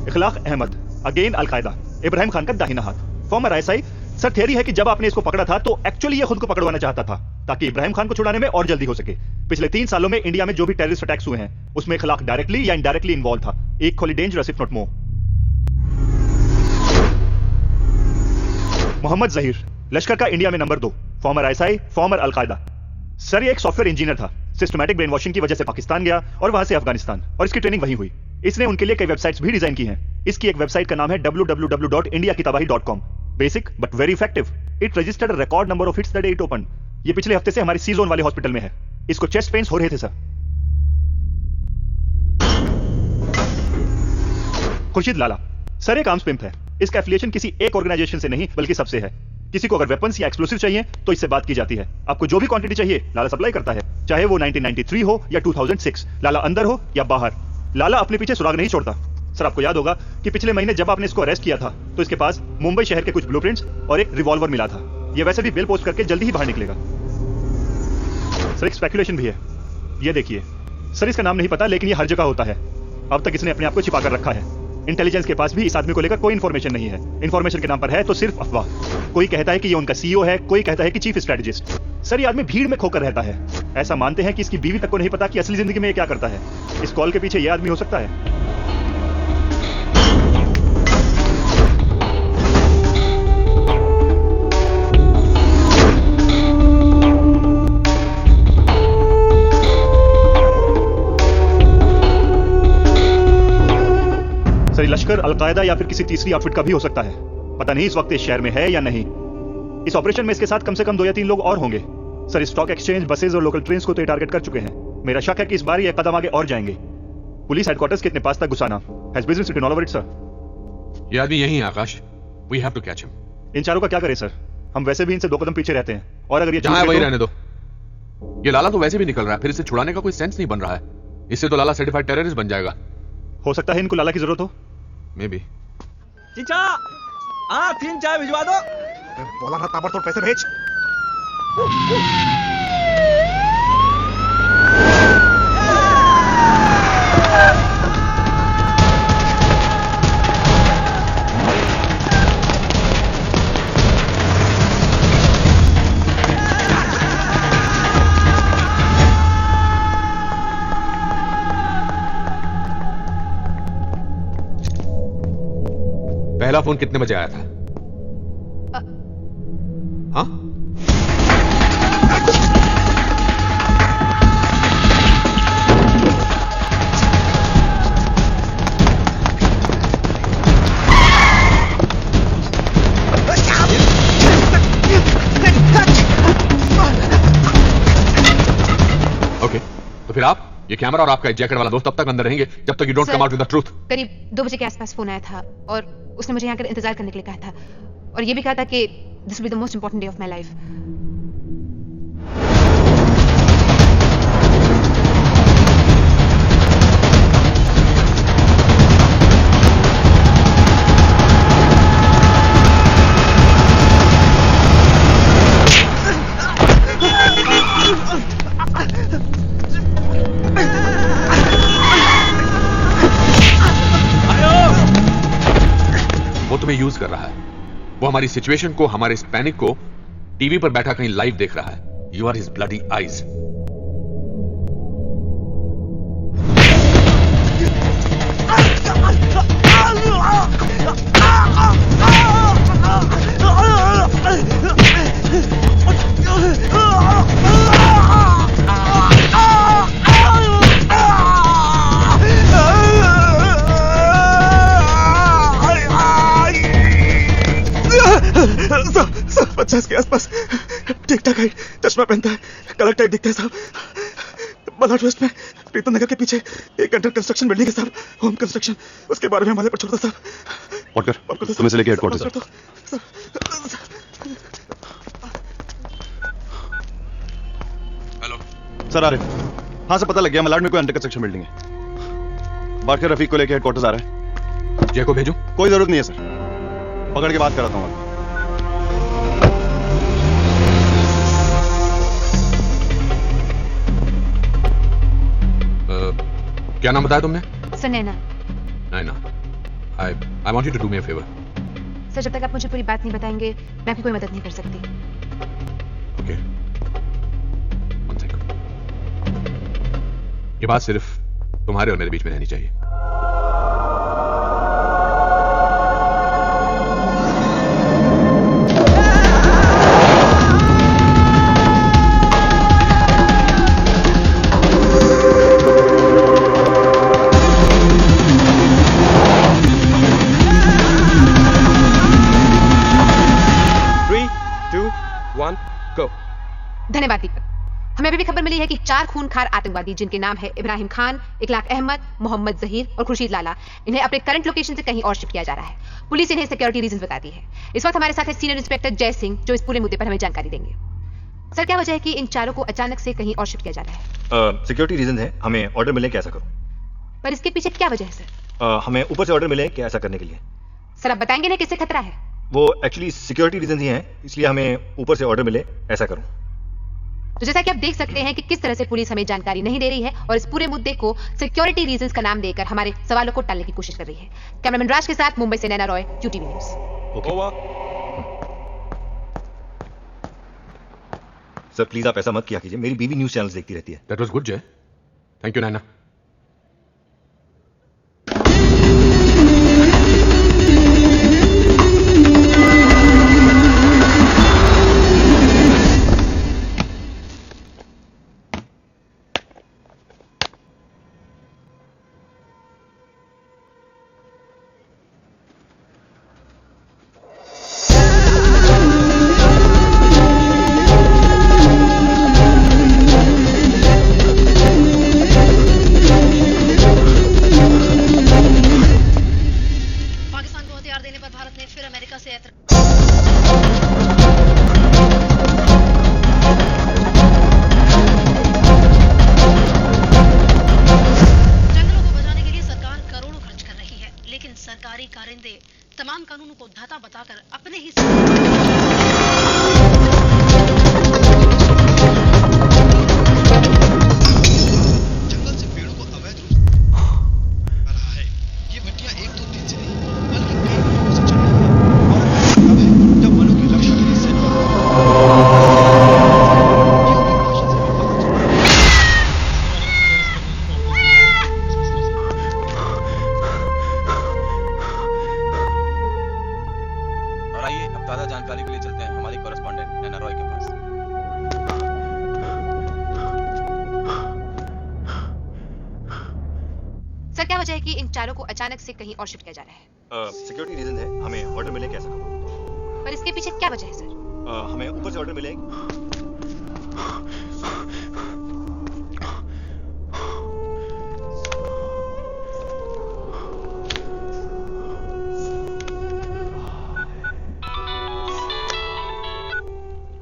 Ikhlaq Ahmed, again al Qaeda, Ibrahim Khan का दाहिना हाथ, फॉर्मर ISI। सर थियरी है कि जब आपने इसको पकड़ा था तो एक्चुअली ये खुद को पकड़वाना चाहता था ताकि इब्राहिम खान को छुड़ाने में और जल्दी हो सके। पिछले 3 सालों में इंडिया में जो भी टेररिस्ट अटैक्स हुए हैं उसमें इखलाक डायरेक्टली या इनडायरेक्टली इन्वॉल्व था। Equally dangerous if not more. Mohammad Zaheer, Lashkar का इंडिया में number 2, former ISI, former al Qaeda. Sir ये एक सॉफ्टवेयर इंजीनियर था। सिस्टमैटिक ब्रेन वॉशिंग की वजह से पाकिस्तान गया और वहां से अफगानिस्तान, और इसकी ट्रेनिंग वहीं हुई। इसने उनके लिए कई वेबसाइट्स भी डिजाइन की हैं। इसकी एक वेबसाइट का नाम है www.indiakitabahi.com। Basic but very effective. It registered a record number of hits the day it open. ये पिछले हफ्ते से हमारी सी जोन वाले हॉस्पिटल में है। इसको चेस्ट पेन्स हो रहे थे सर। खुर्शीद लाला, सर एक आर्म्स पिंप है। इसका एफिलिएशन किसी एक ऑर्गेनाइजेशन से नहीं बल्कि सबसे है। किसी को अगर वेपन्स या एक्सप्लोसिव चाहिए तो इससे बात की जाती है। आपको जो भी क्वांटिटी चाहिए लाला सप्लाई करता है, चाहे वो 1993 हो या 2006, लाला अंदर हो या बाहर। लाला अपने पीछे सुराग नहीं छोड़ता। सर आपको याद होगा कि पिछले महीने जब आपने इसको अरेस्ट किया था तो इसके पास मुंबई शहर के कुछ ब्लूप्रिंट्स और एक रिवॉल्वर मिला था। ये वैसे भी बिल पोस्ट करके जल्दी ही बाहर निकलेगा। सर एक स्पेकुलेशन भी है, ये देखिए सर, इसका नाम नहीं पता लेकिन ये हर जगह होता है। अब तक इसने अपने आप को छिपा कर रखा है। इंटेलिजेंस के पास भी इस आदमी को लेकर कोई इंफॉर्मेशन नहीं है। इंफॉर्मेशन के नाम पर है तो सिर्फ अफवाह। कोई कहता है कि ये उनका सीईओ है, कोई कहता है कि चीफ स्ट्रेटेजिस्ट। सर ये आदमी भीड़ में खोकर रहता है। ऐसा मानते हैं कि इसकी बीवी तक को नहीं पता कि असली जिंदगी में ये क्या करता है। इस कॉल के पीछे ये आदमी हो सकता है। सर लश्कर, अलकायदा या फिर किसी तीसरी आउटफिट का भी हो सकता है। पता नहीं इस वक्त इस शहर में है या नहीं। इस ऑपरेशन में इसके साथ कम से कम 2 या 3 लोग और होंगे। सर स्टॉक एक्सचेंज, बसेज और लोकल ट्रेन्स को तो ये टारगेट कर चुके हैं। मेरा शक है कि इस बार ये कदम आगे और जाएंगे। पुलिस हेडक्वार्टर्स के इतने पास तक घुसाना has business written all over it sir. ये आदमी यही है Akash. We have to catch him. इन चारों का क्या करें सर? हम वैसे भी इनसे 2 कदम पीछे रहते हैं और अगर ये जहां वही रहने दो। ये लाला तो वैसे भी निकल रहा है, फिर इसे छुड़ाने का कोई सेंस नहीं बन रहा है। इससे तो लाला सर्टिफाइड टेररिस्ट बन जाएगा। हो सकता है इनको लाला की जरूरत हो। May be. चीचा 3 चाय भिजवा दो। बोला था ताबड़तोड़ पैसे भेज। पहला फोन कितने बजे आया था? हाँ? ओके, तो फिर आप, ये कैमरा और आपका जैकेट वाला दोस्त तब तक अंदर रहेंगे जब तक you don't come out with the truth. करीब 2 बजे के आसपास फोन आया था और उसने मुझे यहाँ कर इंतजार करने के लिए कहा था और ये भी कहा था कि this will be the most important day of my life. वो तुम्हें यूज कर रहा है। वो हमारी सिचुएशन को, हमारे इस पैनिक को टीवी पर बैठा कहीं लाइव देख रहा है। You are his bloody eyes. सब 50 के आसपास, ठीक ठाक हाइट, चश्मा पहनता है, कलर टाइप दिखता है साहब। मलाड वेस्ट में प्रीतम नगर के पीछे एक अंडर कंस्ट्रक्शन बिल्डिंग है साहब, होम कंस्ट्रक्शन। उसके बारे में हमारे पर छोटा साहब। वॉटर, तुम्हें से लेके हेडक्वार्टर हेलो सर। आ रहे? हाँ सर, पता लग गया मलाड में कोई अंडर कंस्ट्रक्शन बिल्डिंग है। बाकी रफीक को लेके हेडक्वार्टर आ रहा है। जय को भेजूं? कोई जरूरत नहीं है सर, पकड़ के बात कराता हूँ। क्या नाम बताया तुमने? Sir Naina. Naina, I want you to do me a favor. Sir जब तक आप मुझे पूरी बात नहीं बताएंगे मैं आपकी कोई मदद नहीं कर सकती। Okay. One second. ये बात सिर्फ तुम्हारे और मेरे बीच में रहनी चाहिए। धन्यवाद दीपक। हमें अभी भी खबर मिली है कि 4 खूनखार आतंकवादी जिनके नाम है इब्राहिम खान, इखलाक अहमद, मोहम्मद जहीर और खुर्शीद लाला, इन्हें अपने करंट लोकेशन से कहीं और शिफ्ट किया जा रहा है। पुलिस इन्हें सिक्योरिटी रीजंस बताती है। इस वक्त हमारे साथ है सीनियर इंस्पेक्टर जय सिंह जो इस पूरे मुद्दे पर हमें जानकारी देंगे। सर क्या वजह है कि इन चारों को अचानक से कहीं और शिफ्ट किया जा रहा है? सिक्योरिटी रीजन है, हमें ऑर्डर मिलने कैसा करो। पर इसके पीछे क्या वजह है सर? हमें ऊपर से ऑर्डर मिले कि ऐसा करने के लिए। सर आप बताएंगे ना किससे खतरा है? वो एक्चुअली सिक्योरिटी रीजन ही हैं, इसलिए हमें ऊपर से ऑर्डर मिले ऐसा करूं। तो जैसा कि आप देख सकते हैं कि किस तरह से पुलिस हमें जानकारी नहीं दे रही है और इस पूरे मुद्दे को सिक्योरिटी रीजंस का नाम देकर हमारे सवालों को टालने की कोशिश कर रही है। कैमरामैन राज के साथ मुंबई से Naina Roy, QTV news. Sir please आप ऐसा मत किया कीजिए, मेरी बीवी न्यूज़ चैनल्स देखती रहती है। दैट वाज गुड जय, थैंक यू नैना। अचानक से कहीं और शिफ्ट किया जा रहा है। सिक्योरिटी रीजन है, हमें ऑर्डर मिले कैसा करूं? पर इसके पीछे क्या वजह है सर? हमें ऊपर से ऑर्डर मिले।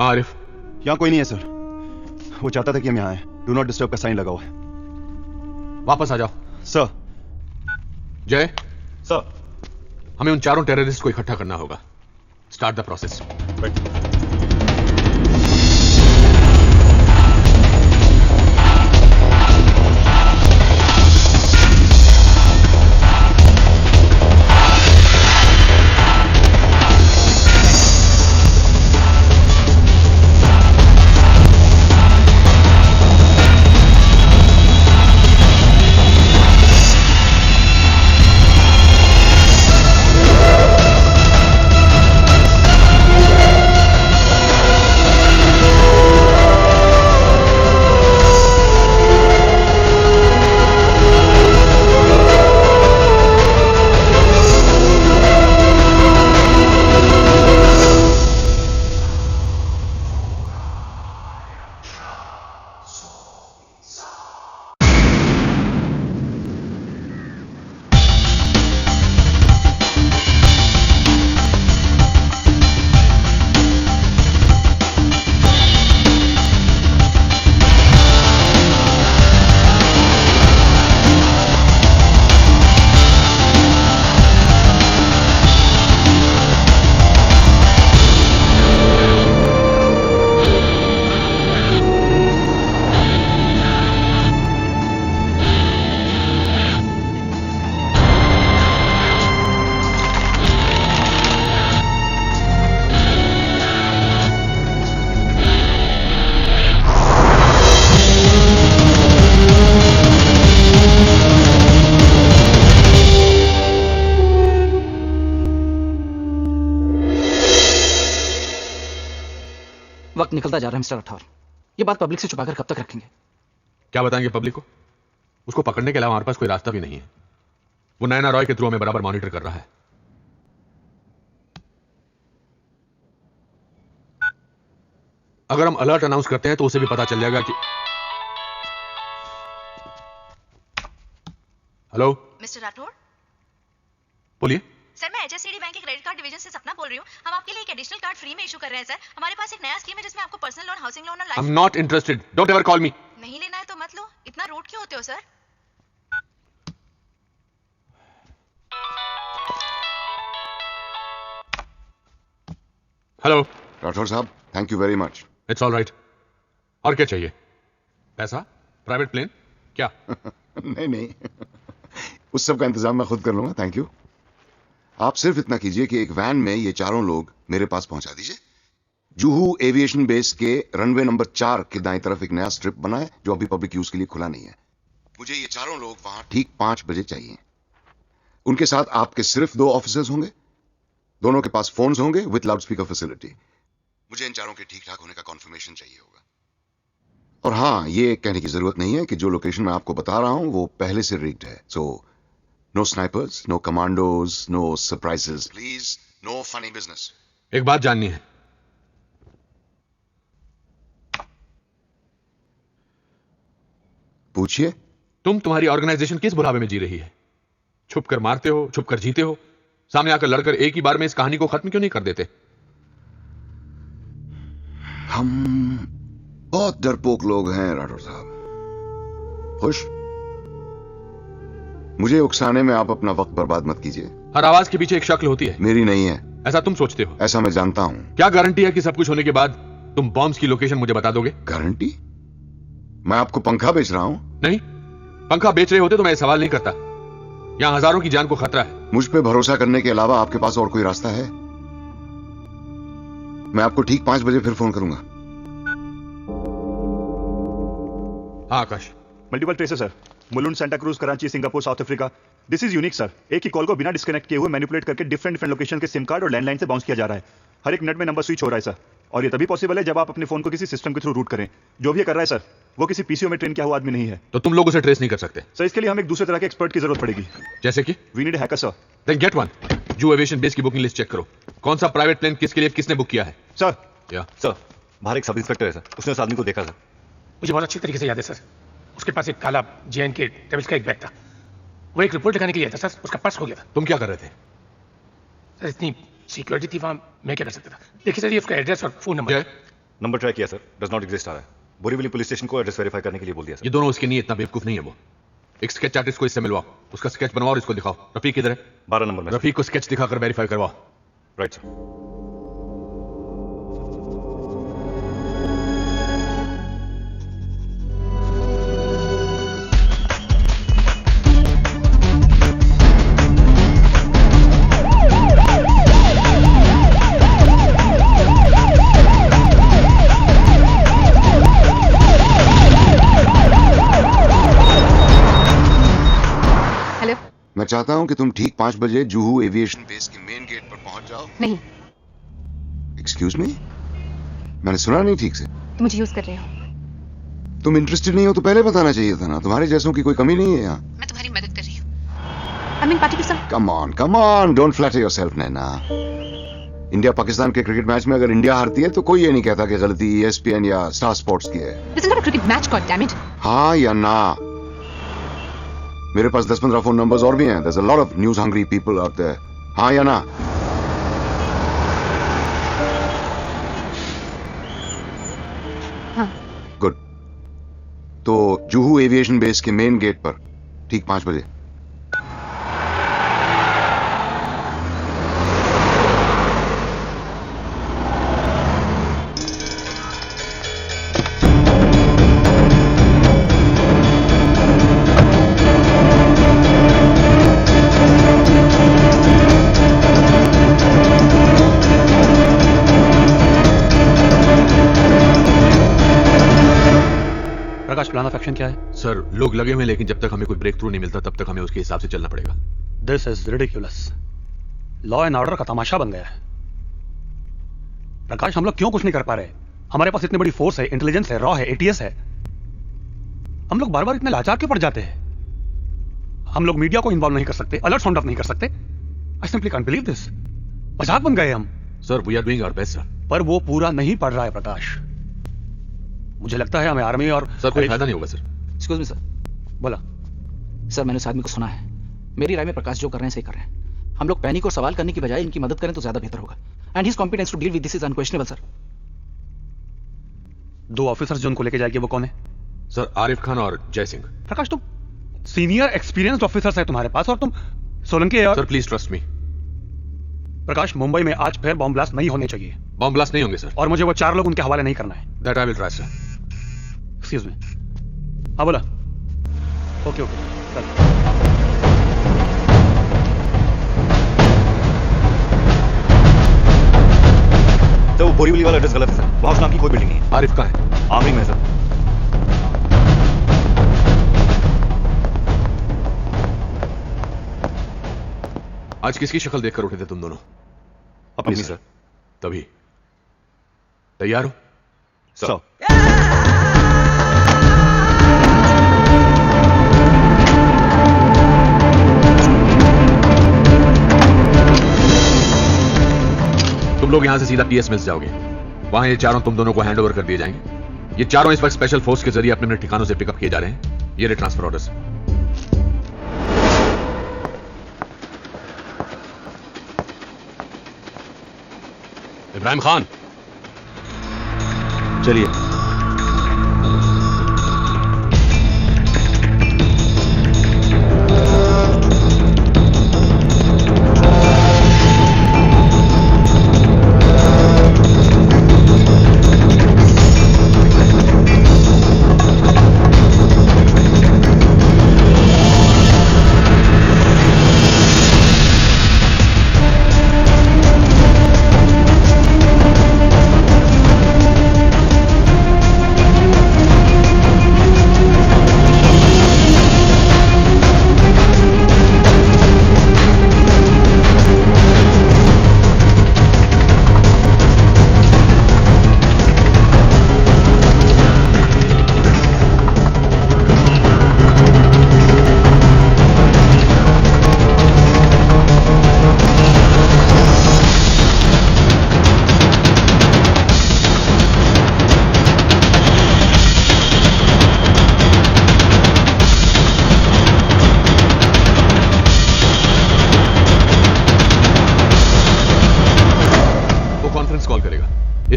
आरिफ यहाँ कोई नहीं है सर, वो चाहता था कि हम यहाँ आए। डू नॉट डिस्टर्ब का साइन लगा हुआ है। वापस आ जाओ। सर। जय सर, हमें उन चारों टेररिस्ट को इकट्ठा करना होगा। Start the process. वक्त निकलता जा रहा है मिस्टर राठौर, ये बात पब्लिक से छुपाकर कब तक रखेंगे? क्या बताएंगे पब्लिक को? उसको पकड़ने के अलावा हमारे पास कोई रास्ता भी नहीं है। वो नैना रॉय के थ्रू हमें बराबर मॉनिटर कर रहा है। अगर हम अलर्ट अनाउंस करते हैं तो उसे भी पता चल जाएगा कि हेलो मिस्टर राठौर, बोलिए। सर मैं HSCD बैंक के क्रेडिट कार्ड डिवीजन से सपना बोल रही हूँ। हम आपके लिए एक एडिशनल कार्ड फ्री में इशू कर रहे हैं सर। हमारे पास एक नया स्कीम है जिसमें आपको पर्सनल लोन, हाउसिंग लोन और life. I am not interested, don't ever call मी। नहीं लेना है तो मत लो, इतना रूड क्यों होते हो सर? हेलो राठौर साहब, thank you very much. It's all right. और क्या चाहिए? पैसा? Private plane? क्या? नहीं उस सब का इंतजाम मैं खुद कर लूंगा, थैंक यू। आप सिर्फ इतना कीजिए कि एक वैन में ये चारों लोग मेरे पास पहुंचा दीजिए। जुहू एविएशन बेस के रनवे नंबर 4 के दाईं तरफ एक नया स्ट्रिप बना है जो अभी पब्लिक यूज के लिए खुला नहीं है। मुझे ये चारों लोग वहां ठीक 5 बजे चाहिए। उनके साथ आपके सिर्फ 2 ऑफिसर्स होंगे, दोनों के पास फोन्स होंगे विद लाउडस्पीकर फैसिलिटी। मुझे इन चारों के ठीक ठाक होने का कॉन्फर्मेशन चाहिए होगा। और हाँ, ये कहने की जरूरत नहीं है कि जो लोकेशन मैं आपको बता रहा हूं वो पहले से रिग्ड है। So no snipers, no commandos, no surprises, please, no funny business. एक बात जाननी है। पूछिए। तुम्हारी ऑर्गेनाइजेशन किस बुढ़ापे में जी रही है? छुप कर मारते हो, छुप कर जीते हो, सामने आकर लड़कर एक ही बार में इस कहानी को खत्म क्यों नहीं कर देते? हम बहुत डरपोक लोग हैं राठौर साहब। खुश? मुझे उकसाने में आप अपना वक्त बर्बाद मत कीजिए। हर आवाज के पीछे एक शक्ल होती है। मेरी नहीं है। ऐसा तुम सोचते हो? ऐसा मैं जानता हूं। क्या गारंटी है कि सब कुछ होने के बाद तुम बॉम्ब्स की लोकेशन मुझे बता दोगे? गारंटी? मैं आपको पंखा बेच रहा हूं? नहीं, पंखा बेच रहे होते तो मैं सवाल नहीं करता। यहां हजारों की जान को खतरा है। मुझ पे भरोसा करने के अलावा आपके पास और कोई रास्ता है? मैं आपको ठीक 5 बजे फिर फोन करूंगा। हाँ Akash. Multiple traces sir, Mulund, Santacruz, Karachi, Singapore, South Africa. This is unique sir. एक ही कॉल को बिना डिस्कनेक्ट किए हुए मैनिपुलेट करके डिफरेंट लोकेशन के सिम कार्ड और लैंडलाइन से बाउंस किया जा रहा है। हर एक मिनट में नंबर स्विच हो रहा है सर, और ये तभी पॉसिबल है जब आप अपने फोन को किसी सिस्टम के थ्रू रूट करें। जो भी ये कर रहा है सर, वो किसी पीसीओ में ट्रेन किया हुआ आदमी नहीं है। तो तुम लोग उसे ट्रेस नहीं कर सकते? सर, इसके लिए हमें एक दूसरे तरह के एक्सपर्ट की जरूरत पड़ेगी। जैसे कि? We need hacker sir. Then get one. Juhu aviation base की बुकिंग लिस्ट चेक करो। कौन सा प्राइवेट प्लेन किसके लिए किसने बुक किया है? सर। या सर, बाहर एक सब इंस्पेक्टर है सर, उसने उस आदमी को देखा सर। मुझे बहुत अच्छी तरीके से याद है सर। उसके पास एक काला जेएन के टेबल्स का एक बैग था। वो एक रिपोर्ट लिखाने के लिए था सर, उसका पर्स खो गया था। तुम क्या कर रहे थे? सर, इतनी सिक्योरिटी थी वहां, मैं क्या कर सकता था? देखिए सर, ये उसका एड्रेस और फोन नंबर। नंबर ट्राई किया सर, डज नॉट एग्जिस्ट आ रहा है। बोरीवली पुलिस स्टेशन को एड्रेस वेरीफाई करने के लिए बोल दिया सर। ये दोनों उसके नहीं, इतना बेवकूफ नहीं है वो। एक स्केच आर्टिस्ट को इससे मिलवाओ, उसका स्केच बनवाओ और इसको दिखाओ। रफीक किधर है? 12 नंबर में। रफीक को स्केच दिखाकर वेरीफाई करवाओ। Right sir. मैं चाहता हूं कि तुम ठीक 5 बजे जुहू एविएशन बेस के मेन गेट पर पहुंच जाओ। नहीं। Excuse me? मैंने सुना नहीं ठीक से। तुम मुझे यूज कर रहे हो। तुम इंटरेस्टेड नहीं हो तो पहले बताना चाहिए था ना। तुम्हारे जैसों की कोई कमी नहीं है यहाँ। मैं तुम्हारी मदद कर रही हूँ। I mean, particular... Come on, don't flatter yourself, Naina. India Pakistan के क्रिकेट मैच में अगर इंडिया हारती है तो कोई ये नहीं कहता कि गलती ESPN या स्टार स्पोर्ट्स की है। This is not a cricket match, goddammit. हाँ या ना? मेरे पास 10-15 फोन नंबर्स और भी हैं। There's a lot of news hungry people out there. हाँ या ना? हाँ। गुड। तो जुहू एविएशन बेस के मेन गेट पर ठीक 5 बजे। प्लान ऑफ एक्शन क्या है? सर, लोग लगे हुए, लेकिन जब तक हमें कोई ब्रेक थ्रू नहीं मिलता तब तक हमें उसके हिसाब से चलना पड़ेगा। This is ridiculous. Law and order का तमाशा बन गया है। प्रकाश, हम लोग क्यों कुछ नहीं कर पा रहे? हमारे पास इतनी बड़ी फोर्स है, इंटेलिजेंस है, रॉ है, एटीएस है। हम लोग बार बार इतने लाचार क्यों पड़ जाते हैं? हम लोग मीडिया को इन्वॉल्व नहीं कर सकते, अलर्ट साउंड ऑफ नहीं कर सकते। I simply can't believe this. मजाक बन गए हम। Sir, we are doing our best sir. पर वो पूरा नहीं पड़ रहा है प्रकाश। मुझे लगता है हमें आर्मी और सर कोई फायदा नहीं होगा सर। Excuse me sir. बोला। सर, मैंने उस आदमी को सुना है। मेरी राय में प्रकाश जो कर रहे हैं सही कर रहे हैं। हम लोग पैनिक और सवाल करने की बजाय इनकी मदद करें तो ज्यादा बेहतर होगा। And his competence to deal with this is unquestionable sir. 2 officers जो उनको लेके जाएंगे वो कौन है? सर, आरिफ खान और जय सिंह। प्रकाश, तुम सीनियर एक्सपीरियंस्ड ऑफिसर्स है तुम्हारे पास, और तुम सोलंकी और... सर प्लीज ट्रस्ट मी। प्रकाश, मुंबई में आज फिर बॉम्ब ब्लास्ट नहीं होने चाहिए। बॉम्ब ब्लास्ट नहीं होंगे सर। और मुझे वो 4 लोग उनके हवाले नहीं करना है। That I will try sir. Excuse me. हाँ बोला। ओके ओके चल। तो वो बोरीवली वाला एड्रेस गलत है सर, वहां उस नाम की कोई बिल्डिंग नहीं है। आरिफ कहाँ है? आमरिंग में सर। आज किसकी शक्ल देखकर उठे थे तुम दोनों? अपनी सर। तभी तैयार हो? सर। तुम लोग यहां से सीधा PS मिल्स जाओगे। वहां ये चारों तुम दोनों को हैंडओवर कर दिए जाएंगे। ये चारों इस वक्त स्पेशल फोर्स के जरिए अपने अपने ठिकानों से पिकअप किए जा रहे हैं। ये रहे ट्रांसफर ऑर्डर्स। इब्राहिम खान, चलिए।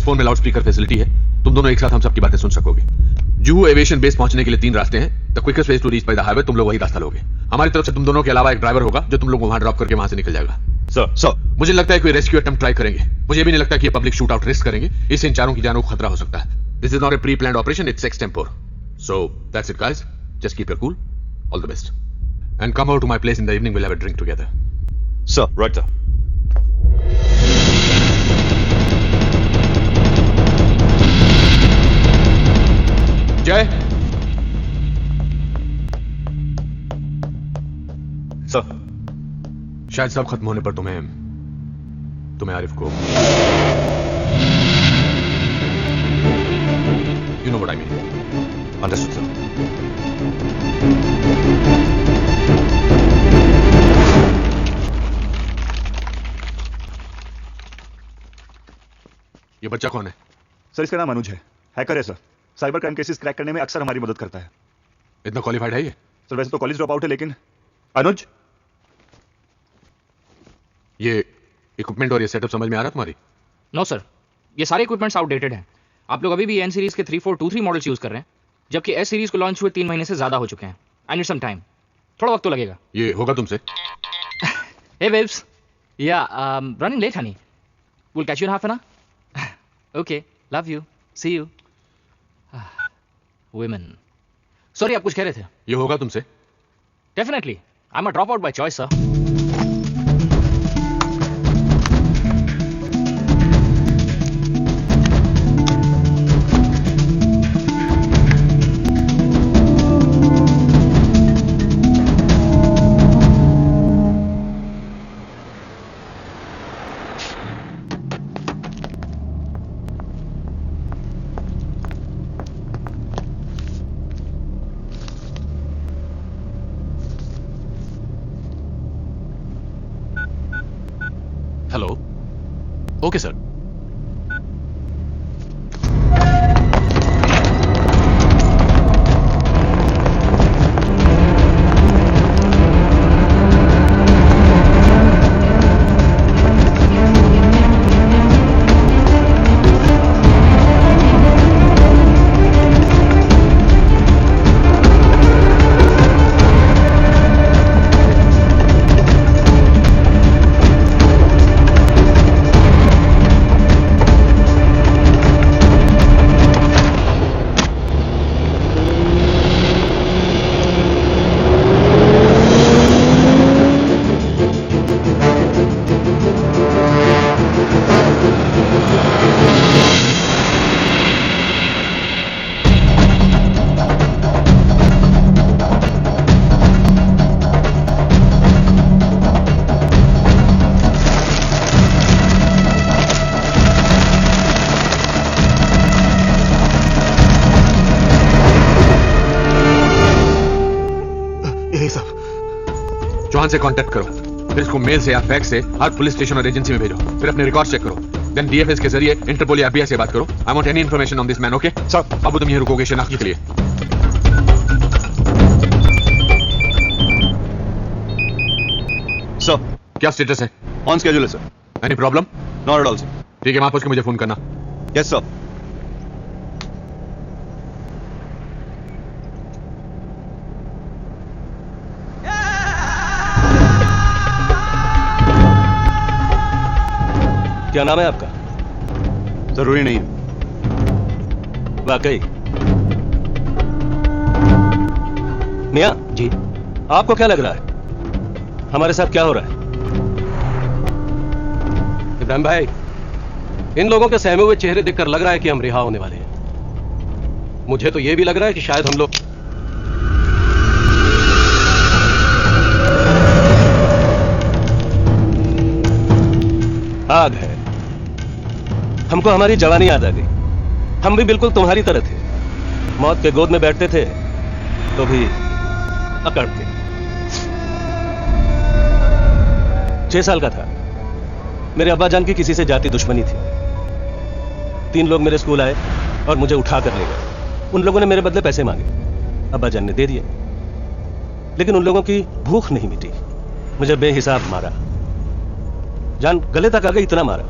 फोन में लाउड स्पीकर फैसिलिटी है। तुम दोनों एक साथ हम सबकी बातें सुन सकोगे। जुहू एविएशन बेस पहुंचने के लिए 3 रास्ते हैं। The quickest way to reach by the highway, तुम लोग वही रास्ता लोगे। हमारी तरफ से तुम दोनों के अलावा एक ड्राइवर होगा जो तुम लोग को वहां ड्रॉप करके वहां से निकल जाएगा। सर मुझे लगता है कोई रेस्क्यू अटेम्प्ट ट्राई करेंगे। मुझे भी नहीं लगता कि ये पब्लिक शूट आउट रिस्क करेंगे। इससे इन चारों की जानों को खतरा हो सकता है। This is not a pre planned operation, it's extempore. So that's it guys, just keep your cool, all the best and come over to my place in the evening, will have a drink together. Sir right sir. Jai. Sir शायद सब खत्म होने पर तुम्हें आरिफ को you know what I mean. Understood sir. ये बच्चा कौन है? सर इसका नाम अनुज है, हैकर है sir. Cyber crime cases crack करने में अक्सर हमारी मदद करता है। इतना क्वालिफाइड है ये? सर वैसे तो कॉलेज ड्रॉप आउट है, लेकिन अनुज। ये इक्विपमेंट और ये सेटअप समझ में आ रहा तुम्हारी? नो सर, ये सारे इक्विपमेंट्स आउटडेटेड हैं। आप लोग अभी भी एन सीरीज के 3423 मॉडल्स यूज कर रहे हैं, जबकि एस सीरीज को लॉन्च हुए 3 महीने से ज्यादा हो चुके हैं। आई नीड सम टाइम, थोड़ा वक्त तो लगेगा। ये होगा तुमसे? Hey babes, ya running late honey, will catch you in half an hour. Okay, love you, see you. Women. Sorry, आप कुछ कह रहे थे? ये होगा तुमसे? Definitely. I'm a dropout by choice, sir. Hello. Okay sir. नहीं साहब। चौहान से कांटेक्ट करो, फिर इसको मेल से या फैक्स से हर पुलिस स्टेशन और एजेंसी में भेजो, फिर अपने रिकॉर्ड चेक करो, देन डीएफएस के जरिए इंटरपोल या एफबीआई से बात करो। I want any information on this man, okay? Sir. Babu तुम यहीं रुकोगे शनाख्ती के लिए। सर क्या स्टेटस है? ऑन स्केड्यूल है sir. Any problem? Not at all sir. ठीक है, वहां पहुंच के मुझे फोन करना। Yes sir. क्या नाम है आपका? जरूरी नहीं। वाकई? मियां जी, आपको क्या लग रहा है हमारे साथ क्या हो रहा है? इब्राहिम भाई, इन लोगों के सहमे हुए चेहरे देखकर लग रहा है कि हम रिहा होने वाले हैं। मुझे तो यह भी लग रहा है कि शायद हम लोग आग है। हमको हमारी जवानी याद आ गई। हम भी बिल्कुल तुम्हारी तरह थे, मौत के गोद में बैठते थे तो भी अकड़ते। 6 साल का था, मेरे अब्बा जान की किसी से जाति दुश्मनी थी। 3 लोग मेरे स्कूल आए और मुझे उठा कर ले गए। उन लोगों ने मेरे बदले पैसे मांगे, अब्बा जान ने दे दिए, लेकिन उन लोगों की भूख नहीं मिटी। मुझे बेहिसाब मारा, जान गले तक आ गई, इतना मारा।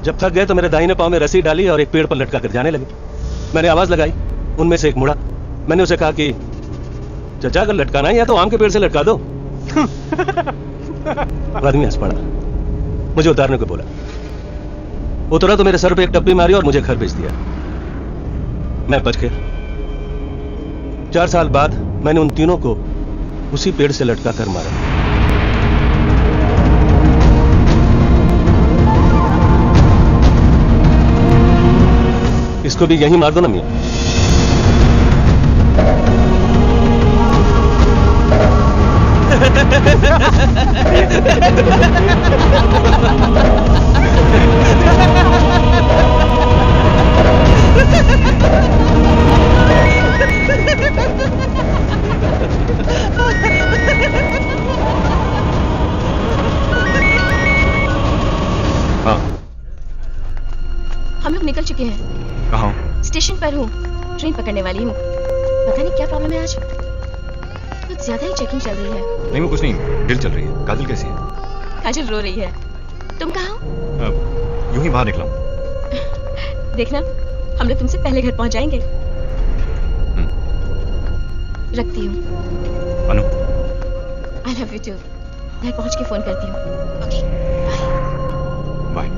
जब थक गए तो मेरे दाहिने पांव में रस्सी डाली और एक पेड़ पर लटका कर जाने लगे। मैंने आवाज लगाई, उनमें से एक मुड़ा। मैंने उसे कहा कि चचा अगर लटकाना है या तो आम के पेड़ से लटका दो। आदमी हंस पड़ा, मुझे उतारने को बोला। उतरा तो मेरे सर पे एक टप्पी मारी और मुझे घर भेज दिया। मैं बच गया। 4 साल बाद मैंने उन तीनों को उसी पेड़ से लटका कर मारा। इसको भी यहीं मार दो ना मियां। हाँ, हम लोग निकल चुके हैं। कहाँ? स्टेशन पर हूँ, ट्रेन पकड़ने वाली हूँ। पता नहीं क्या प्रॉब्लम है आज, कुछ ज्यादा ही चेकिंग चल रही है। नहीं वो कुछ नहीं, ड्रिल चल रही है। काजल कैसी है? काजल रो रही है। तुम कहाँ हो? यूं ही बाहर निकला हूं। देखना, हम लोग तुमसे पहले घर पहुंच जाएंगे। रखती हूँ। Anu, I love you too. घर पहुंच के फोन करती हूँ। Okay, bye.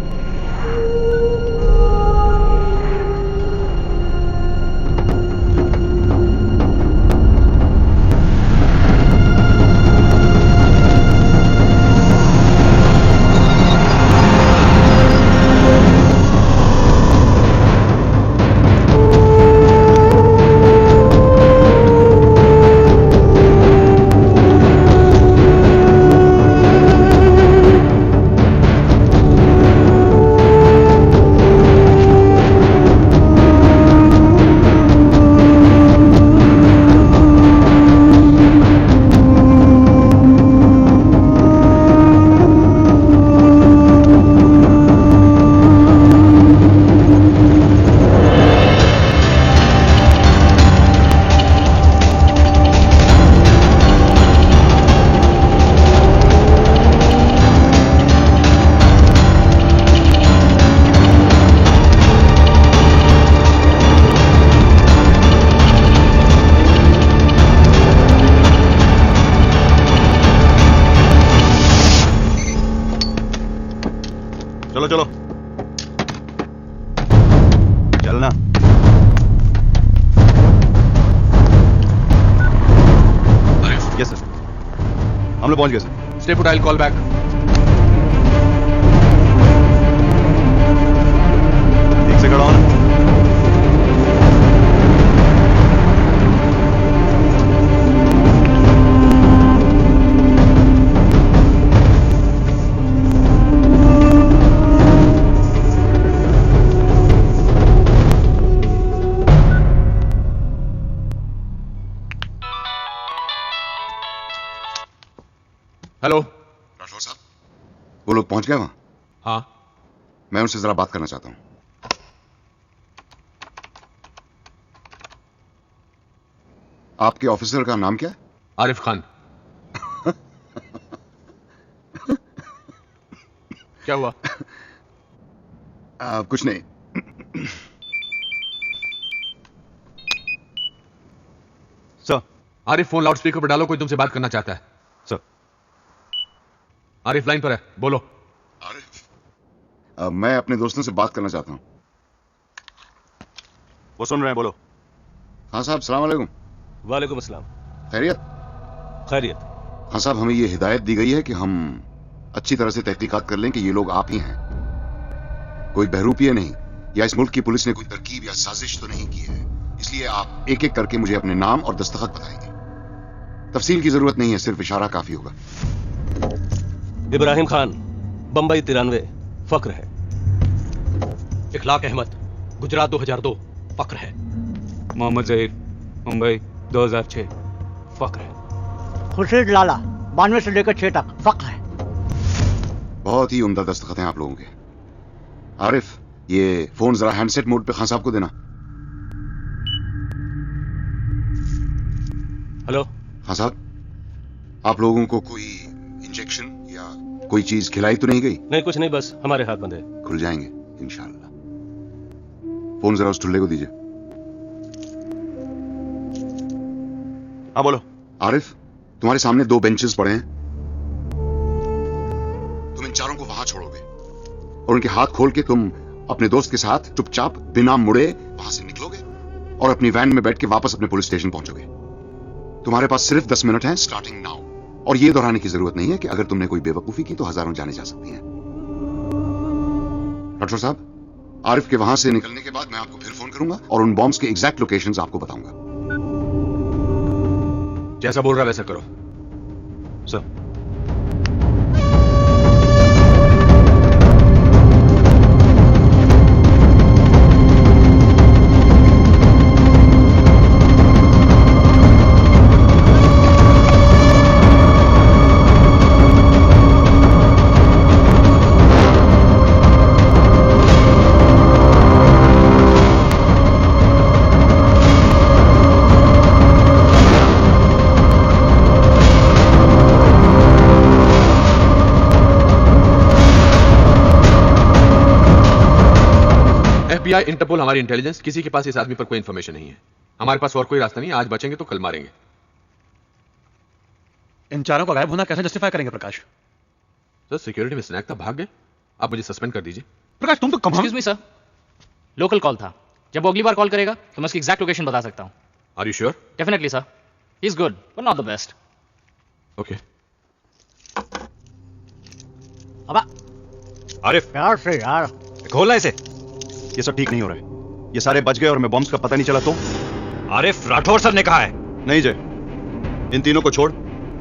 चलो चलो चलना। यस सर, हम लोग पहुंच गए sir. Stay put, I will call back. ठीक से खड़ा हो ना। हेलो राठौर साहब, वो लोग पहुंच गए वहां? हाँ। मैं उनसे जरा बात करना चाहता हूं। आपके ऑफिसर का नाम क्या है? आरिफ खान। क्या हुआ? कुछ नहीं। सर, आरिफ फोन लाउडस्पीकर पर डालो, कोई तुमसे बात करना चाहता है। सर। आरिफ लाइन पर है, बोलो। आरिफ, मैं अपने दोस्तों से बात करना चाहता हूं। वो सुन रहे हैं, बोलो। हाँ साहब, सलाम अलैकुम। वालेकुम अस्सलाम। खैरियत? खैरियत। हाँ साहब, हमें ये हिदायत दी गई है कि हम अच्छी तरह से तहकीकात कर लें कि ये लोग आप ही हैं, कोई बहरूपिये नहीं, या इस मुल्क की पुलिस ने कोई तरकीब या साजिश तो नहीं की है। इसलिए आप एक एक करके मुझे अपने नाम और दस्तखत बताएंगे। तफसील की जरूरत नहीं है, सिर्फ इशारा काफी होगा। इब्राहिम खान, बंबई 93, फक्र है। इखलाक अहमद, गुजरात 2002, फक्र है। मोहम्मद जहीर, मुंबई 2006, फक्र है। खुर्शीद लाला, 92 से लेकर 6 तक, फक्र है। बहुत ही उम्दा दस्तखत हैं आप लोगों के। आरिफ, ये फोन जरा हैंडसेट मोड पे खान साहब को देना। हेलो खान साहब, आप लोगों को कोई इंजेक्शन या कोई चीज खिलाई तो नहीं गई? नहीं, कुछ नहीं, बस हमारे हाथ बंद है। खुल जाएंगे इंशाल्लाह। फोन जरा उस ठुल्ले को दीजिए। हाँ बोलो। आरिफ, तुम्हारे सामने 2 बेंचेस पड़े हैं। तुम इन चारों को वहां छोड़ोगे और उनके हाथ खोल के तुम अपने दोस्त के साथ चुपचाप बिना मुड़े वहां से निकलोगे और अपनी वैन में बैठ के वापस अपने पुलिस स्टेशन पहुंचोगे। तुम्हारे पास सिर्फ 10 मिनट हैं, स्टार्टिंग नाउ। और यह दोहराने की जरूरत नहीं है कि अगर तुमने कोई बेवकूफी की तो हजारों जाने जा सकती हैं। डॉक्टर साहब, आरिफ के वहां से निकलने के बाद मैं आपको फिर फोन करूंगा और उन बॉम्ब्स के एग्जैक्ट लोकेशंस आपको बताऊंगा। जैसा बोल रहा वैसा करो। सर। FBI, इंटरपोल, हमारी इंटेलिजेंस, किसी के पास इस आदमी पर कोई इंफॉर्मेशन नहीं है। हमारे पास और कोई रास्ता नहीं, आज बचेंगे तो कल मारेंगे। इन चारों का गायब होना कैसे जस्टिफाई करेंगे प्रकाश? सर, सिक्योरिटी में स्नैक था, भाग गए। आप मुझे सस्पेंड कर दीजिए। प्रकाश, तुम तो कम। Excuse me sir, local call था। जब वो अगली बार कॉल करेगा तो मैं उसकी एग्जैक्ट लोकेशन बता सकता हूं। Are you sure? Definitely sir, he is good but not the best. Okay. अबा आरिफ, यार से यार खोलना इसे। ये सब ठीक नहीं हो रहा है। ये सारे बच गए और मैं बॉम्ब्स का पता नहीं चला तो? आरिफ, राठौर सर ने कहा है। नहीं जय, इन तीनों को छोड़,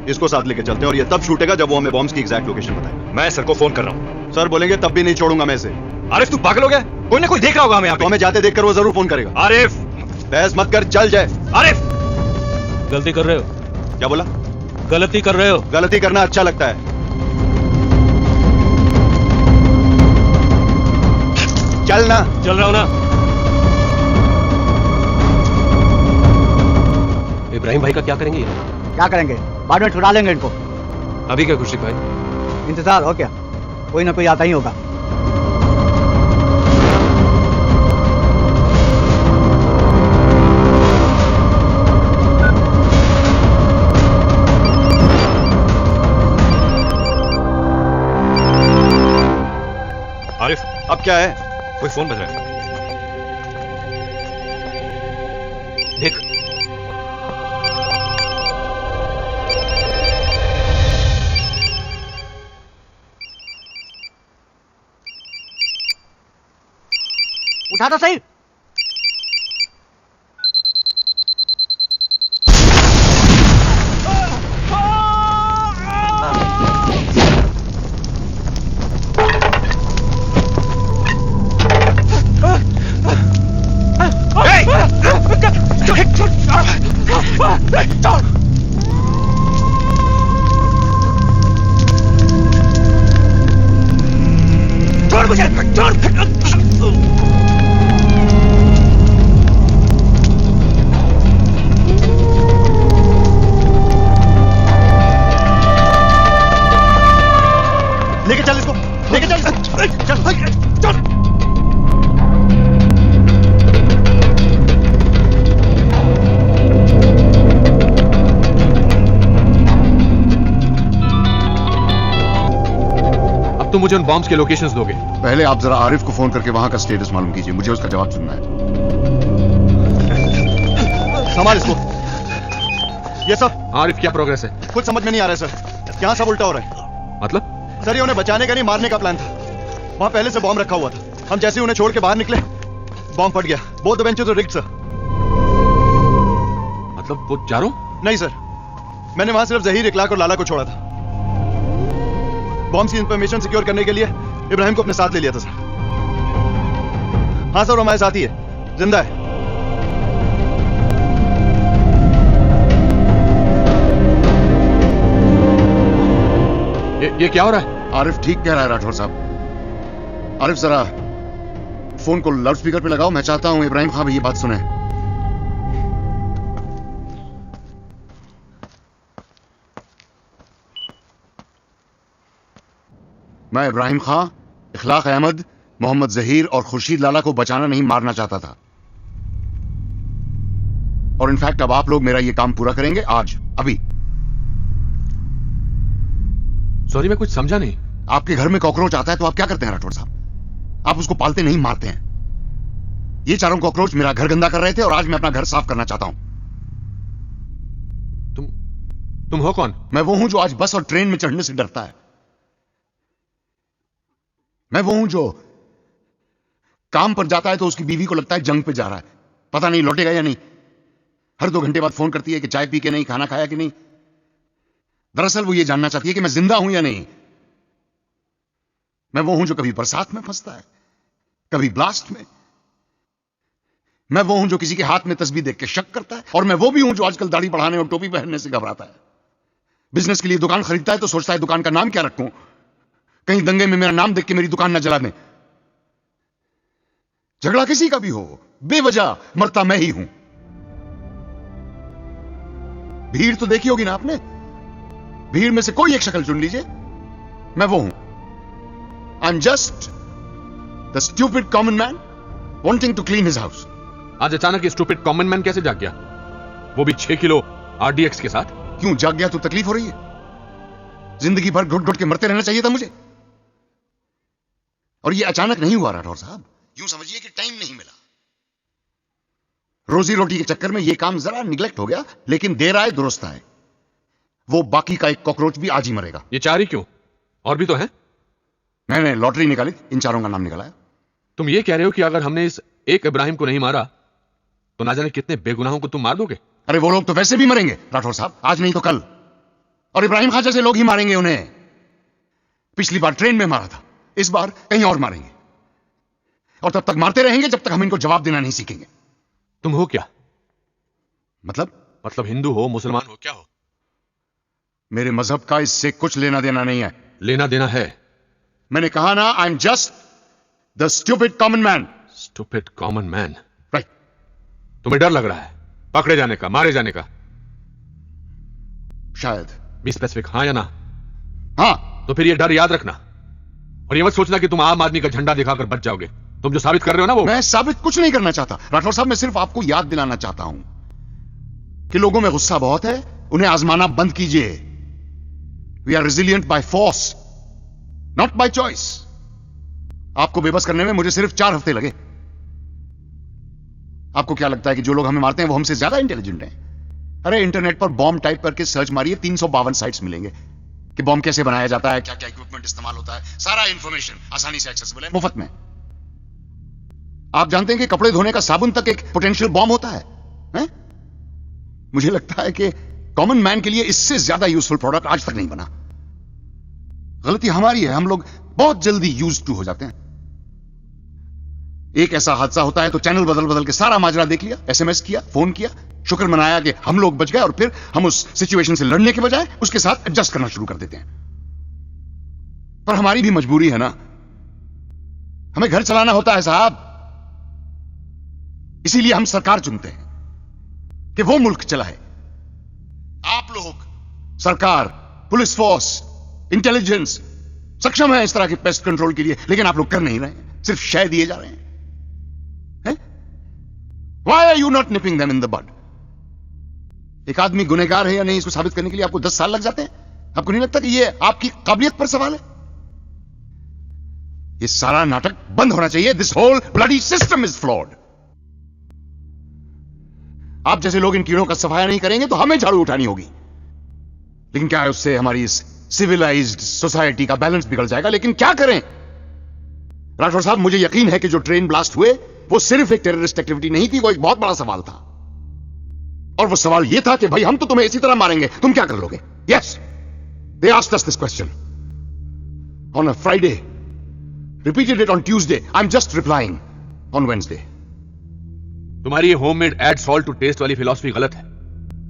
इसको साथ लेके चलते हैं और ये तब शूटेगा जब वो हमें बॉम्ब्स की एग्जैक्ट लोकेशन बताए। मैं सर को फोन कर रहा हूं। सर बोलेंगे तब भी नहीं छोड़ूंगा मैं इसे। आरिफ, तू पागल हो गया? कोई ना कोई देख रहा होगा हमें यहाँ पे। तो हमें जाते देखकर वो जरूर फोन करेगा। आरिफ, बहस मत कर, चल जाए। आरिफ, गलती कर रहे हो। क्या बोला? गलती कर रहे हो। गलती करना अच्छा लगता है। चल ना। चल रहा हूं ना। इब्राहिम भाई का क्या करेंगे? क्या करेंगे? बाद में छुड़ा लेंगे इनको। अभी क्या खुर्शीद भाई? इंतजार हो क्या, कोई ना कोई आता ही होगा। आरिफ, अब क्या है? कोई फोन बज रहा है। देख, उठा तो सही। तुम मुझे उन बॉम्ब्स के लोकेशंस दोगे? पहले आप जरा आरिफ को फोन करके वहां का स्टेटस मालूम कीजिए, मुझे उसका जवाब सुनना है। संभाल इसको। ये सब आरिफ, क्या प्रोग्रेस है? कुछ समझ में नहीं आ रहा है सर, यहाँ सब उल्टा हो रहा है। मतलब? सर ये उन्हें बचाने का नहीं, मारने का प्लान था। वहां पहले से बॉम्ब रखा हुआ था, हम जैसे ही उन्हें छोड़ के बाहर निकले बॉम्ब फट गया। Both the benches were rigged sir. मतलब वो चारों? नहीं सर, मैंने वहां सिर्फ जहीर, इखलाक और लाला को छोड़ा था। बॉम्ब की इंफॉर्मेशन सिक्योर करने के लिए इब्राहिम को अपने साथ ले लिया था सर। हाँ सर, हमारे साथ ही है, जिंदा है। ये क्या हो रहा है? आरिफ ठीक कह रहा है राठौर साहब। आरिफ जरा फोन को लाउडस्पीकर पे लगाओ, मैं चाहता हूं इब्राहिम खान भी ये बात सुने। मैं इब्राहिम खान, इखलाक अहमद, मोहम्मद जहीर और खुर्शीद लाला को बचाना नहीं, मारना चाहता था। और इनफैक्ट अब आप लोग मेरा ये काम पूरा करेंगे आज, अभी। सॉरी, मैं कुछ समझा नहीं। आपके घर में कॉकरोच आता है तो आप क्या करते हैं राठौर साहब? आप उसको पालते नहीं, मारते हैं। ये चारों कॉकरोच मेरा घर गंदा कर रहे थे और आज मैं अपना घर साफ करना चाहता हूं। तुम हो कौन? मैं वो हूं जो आज बस और ट्रेन में चढ़ने से डरता है। मैं वो हूं जो काम पर जाता है तो उसकी बीवी को लगता है जंग पे जा रहा है, पता नहीं लौटेगा या नहीं। हर 2 घंटे बाद फोन करती है कि चाय पी के नहीं, खाना खाया कि नहीं। दरअसल वो ये जानना चाहती है कि मैं जिंदा हूं या नहीं। मैं वो हूं जो कभी बरसात में फंसता है, कभी ब्लास्ट में। मैं वो हूं जो किसी के हाथ में तस्बीह देख के शक करता है, और मैं वो भी हूं जो आजकल दाढ़ी बढ़ाने और टोपी पहनने से घबराता है। बिजनेस के लिए दुकान खरीदता है तो सोचता है दुकान का नाम क्या रखूं, कहीं दंगे में मेरा नाम देख के मेरी दुकान न जला दें। झगड़ा किसी का भी हो, बेवजह मरता मैं ही हूं। भीड़ तो देखी होगी ना आपने, भीड़ में से कोई एक शक्ल चुन लीजिए, मैं वो हूं। I am just the stupid common man wanting to clean his house. आज अचानक ये स्टूपिड कॉमन मैन कैसे जाग गया, वो भी 6 किलो RDX के साथ? क्यों जाग गया तो तकलीफ हो रही है? जिंदगी भर घुट घुट के मरते रहना चाहिए था मुझे। और ये अचानक नहीं हुआ राठौर साहब, यूं समझिए कि टाइम नहीं मिला। रोजी रोटी के चक्कर में ये काम जरा निगलेक्ट हो गया, लेकिन देर आए दुरुस्त आए। वो बाकी का एक कॉकरोच भी आज ही मरेगा। ये 4 ही क्यों, और भी तो हैं? मैंने लॉटरी निकाली, इन चारों का नाम निकाला है। तुम ये कह रहे हो कि अगर हमने इस एक इब्राहिम को नहीं मारा तो ना जाने कितने बेगुनाहों को तुम मार दोगे? अरे वो लोग तो वैसे भी मरेंगे राठौर साहब, आज नहीं तो कल। और इब्राहिम खान जैसे लोग ही मारेंगे उन्हें। पिछली बार ट्रेन में मारा था, इस बार कहीं और मारेंगे। और तब तक मारते रहेंगे जब तक हम इनको जवाब देना नहीं सीखेंगे। तुम हो क्या? मतलब हिंदू हो, मुसलमान हो, क्या हो? मेरे मजहब का इससे कुछ लेना देना नहीं है। लेना देना है। मैंने कहा ना, आई am just the stupid common man. Stupid common man, right. तुम्हें डर लग रहा है पकड़े जाने का, मारे जाने का? शायद। बी स्पेसिफिक, हाँ या ना? हाँ। तो फिर ये डर याद रखना, और ये मत सोचना कि तुम आम आदमी का झंडा दिखाकर बच जाओगे। तुम जो साबित कर रहे हो ना, वो मैं साबित कुछ नहीं करना चाहता राठौर साहब। मैं सिर्फ आपको याद दिलाना चाहता हूं कि लोगों में गुस्सा बहुत है, उन्हें आजमाना बंद कीजिए। We are resilient by force, not by choice. आपको बेबस करने में मुझे सिर्फ 4 हफ्ते लगे। आपको क्या लगता है कि जो लोग हमें मारते हैं वो हमसे ज्यादा इंटेलिजेंट हैं? अरे इंटरनेट पर बॉम्ब टाइप करके सर्च मारिए, 352 साइट्स मिलेंगे कि बॉम्ब कैसे बनाया जाता है, क्या क्या इक्विपमेंट इस्तेमाल होता है। सारा इंफॉर्मेशन आसानी से एक्सेसिबल है, मुफ्त में। आप जानते हैं कि कपड़े धोने का साबुन तक एक पोटेंशियल बॉम्ब होता है, हैं? मुझे लगता है कि कॉमन मैन के लिए इससे ज्यादा यूजफुल प्रोडक्ट आज तक नहीं बना। गलती हमारी है, हम लोग बहुत जल्दी यूज्ड टू हो जाते हैं। एक ऐसा हादसा होता है तो चैनल बदल बदल के सारा माजरा देख लिया, SMS किया, फोन किया, शुक्र मनाया कि हम लोग बच गए, और फिर हम उस सिचुएशन से लड़ने के बजाय उसके साथ एडजस्ट करना शुरू कर देते हैं। पर हमारी भी मजबूरी है ना, हमें घर चलाना होता है साहब। इसीलिए हम सरकार चुनते हैं कि वो मुल्क चलाए। आप लोग, सरकार, पुलिस फोर्स, इंटेलिजेंस सक्षम है इस तरह के पेस्ट कंट्रोल के लिए, लेकिन आप लोग कर नहीं रहे हैं, सिर्फ शय दिए जा रहे हैं। Why are you not nipping them in the bud? एक आदमी गुनहगार है या नहीं, इसको साबित करने के लिए आपको 10 साल लग जाते हैं। आपको नहीं लगता कि ये आपकी काबिलियत पर सवाल है? ये सारा नाटक बंद होना चाहिए। This whole bloody system is flawed. आप जैसे लोग इन कीड़ों का सफाया नहीं करेंगे तो हमें झाड़ू उठानी होगी। लेकिन क्या है, उससे हमारी इस सिविलाइज्ड सोसाइटी का बैलेंस बिगड़ जाएगा। लेकिन क्या करें राठौर साहब, मुझे यकीन है कि जो ट्रेन ब्लास्ट हुए वो सिर्फ एक टेररिस्ट एक्टिविटी नहीं थी, वो एक बहुत बड़ा सवाल था। और वो सवाल ये था कि भाई हम तो तुम्हें इसी तरह मारेंगे, तुम क्या कर लोगे? Yes, they asked us this question on a Friday, repeated it on Tuesday, I am just replying on Wednesday. तुम्हारी ये homemade add salt to taste वाली फिलॉसफी गलत है,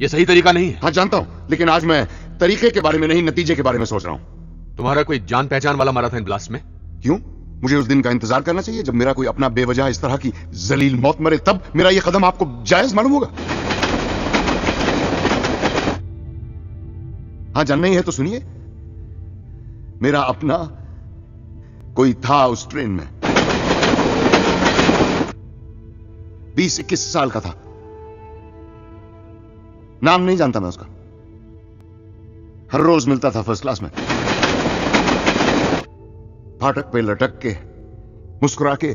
ये सही तरीका नहीं है। हाँ जानता हूं, लेकिन आज मैं तरीके के बारे में नहीं, नतीजे के बारे में सोच रहा हूं। तुम्हारा कोई जान पहचान वाला मारा था इन ब्लास्ट में? क्यों? मुझे उस दिन का इंतजार करना चाहिए जब मेरा कोई अपना बेवजह इस तरह की जलील मौत मरे, तब मेरा यह कदम आपको जायज मालूम होगा। हाँ, जानना ही है तो सुनिए। मेरा अपना कोई था उस ट्रेन में, 20-21 साल का था। नाम नहीं जानता मैं उसका, हर रोज मिलता था फर्स्ट क्लास में, फाटक पे लटक के मुस्कुरा के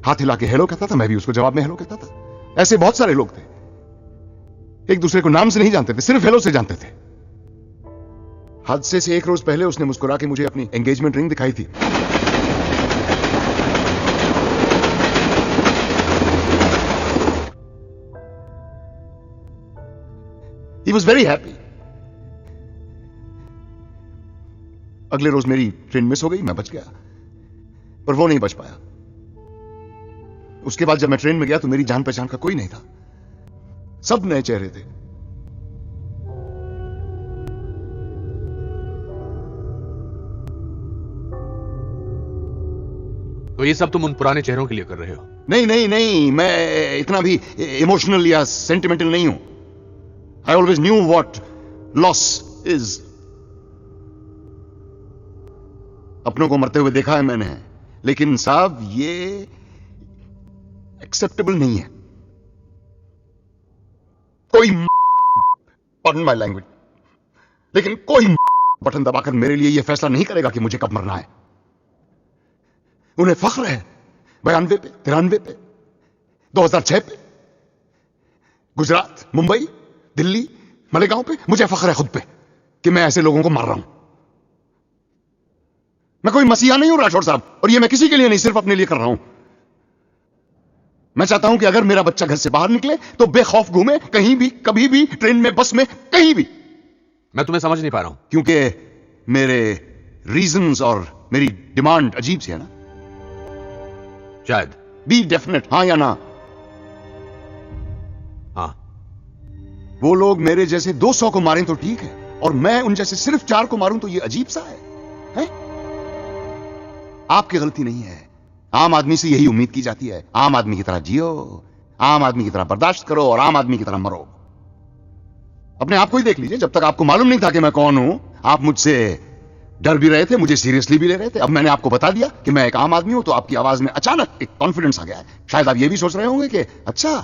हाथ हिला के हेलो कहता था, मैं भी उसको जवाब में हेलो कहता था। ऐसे बहुत सारे लोग थे, एक दूसरे को नाम से नहीं जानते थे, सिर्फ हेलो से जानते थे। हादसे से एक रोज पहले उसने मुस्कुरा के मुझे अपनी एंगेजमेंट रिंग दिखाई थी। He was very happy. अगले रोज मेरी ट्रेन मिस हो गई, मैं बच गया, पर वो नहीं बच पाया। उसके बाद जब मैं ट्रेन में गया तो मेरी जान पहचान का कोई नहीं था, सब नए चेहरे थे। तो ये सब तुम उन पुराने चेहरों के लिए कर रहे हो? नहीं नहीं नहीं, मैं इतना भी इमोशनल या सेंटिमेंटल नहीं हूं। I always knew what loss is. अपनों को मरते हुए देखा है मैंने, लेकिन साहब ये एक्सेप्टेबल नहीं है। कोई pardon my language, लेकिन कोई बटन दबाकर मेरे लिए यह फैसला नहीं करेगा कि मुझे कब मरना है। उन्हें फख्र है 92 पे, 93 पे, 2006 पे, गुजरात, मुंबई, दिल्ली, मलेगांव पे, मुझे फख्र है खुद पे कि मैं ऐसे लोगों को मार रहा हूं। मैं कोई मसीहा नहीं हूं राठौर साहब, और ये मैं किसी के लिए नहीं, सिर्फ अपने लिए कर रहा हूं। मैं चाहता हूं कि अगर मेरा बच्चा घर से बाहर निकले तो बेखौफ घूमे, कहीं भी, कभी भी, ट्रेन में, बस में, कहीं भी। मैं तुम्हें समझ नहीं पा रहा हूं। क्योंकि मेरे रीजंस और मेरी डिमांड अजीब सी है ना। शायद। बी डेफिनेट, हाँ या ना? हाँ। वो लोग मेरे जैसे 200 को मारें तो ठीक है, और मैं उन जैसे सिर्फ 4 को मारूं तो ये अजीब सा है? आपकी गलती नहीं है। आम आदमी से यही उम्मीद की जाती है, आम आदमी की तरह जियो, आम आदमी की तरह बर्दाश्त करो और आम आदमी की तरह मरो। अपने आप को ही देख लीजिए, जब तक आपको मालूम नहीं था कि मैं कौन हूं, आप मुझसे डर भी रहे थे, मुझे सीरियसली भी ले रहे थे। अब मैंने आपको बता दिया कि मैं एक आम आदमी हूं तो आपकी आवाज में अचानक एक कॉन्फिडेंस आ गया है। शायद आप ये भी सोच रहे होंगे कि अच्छा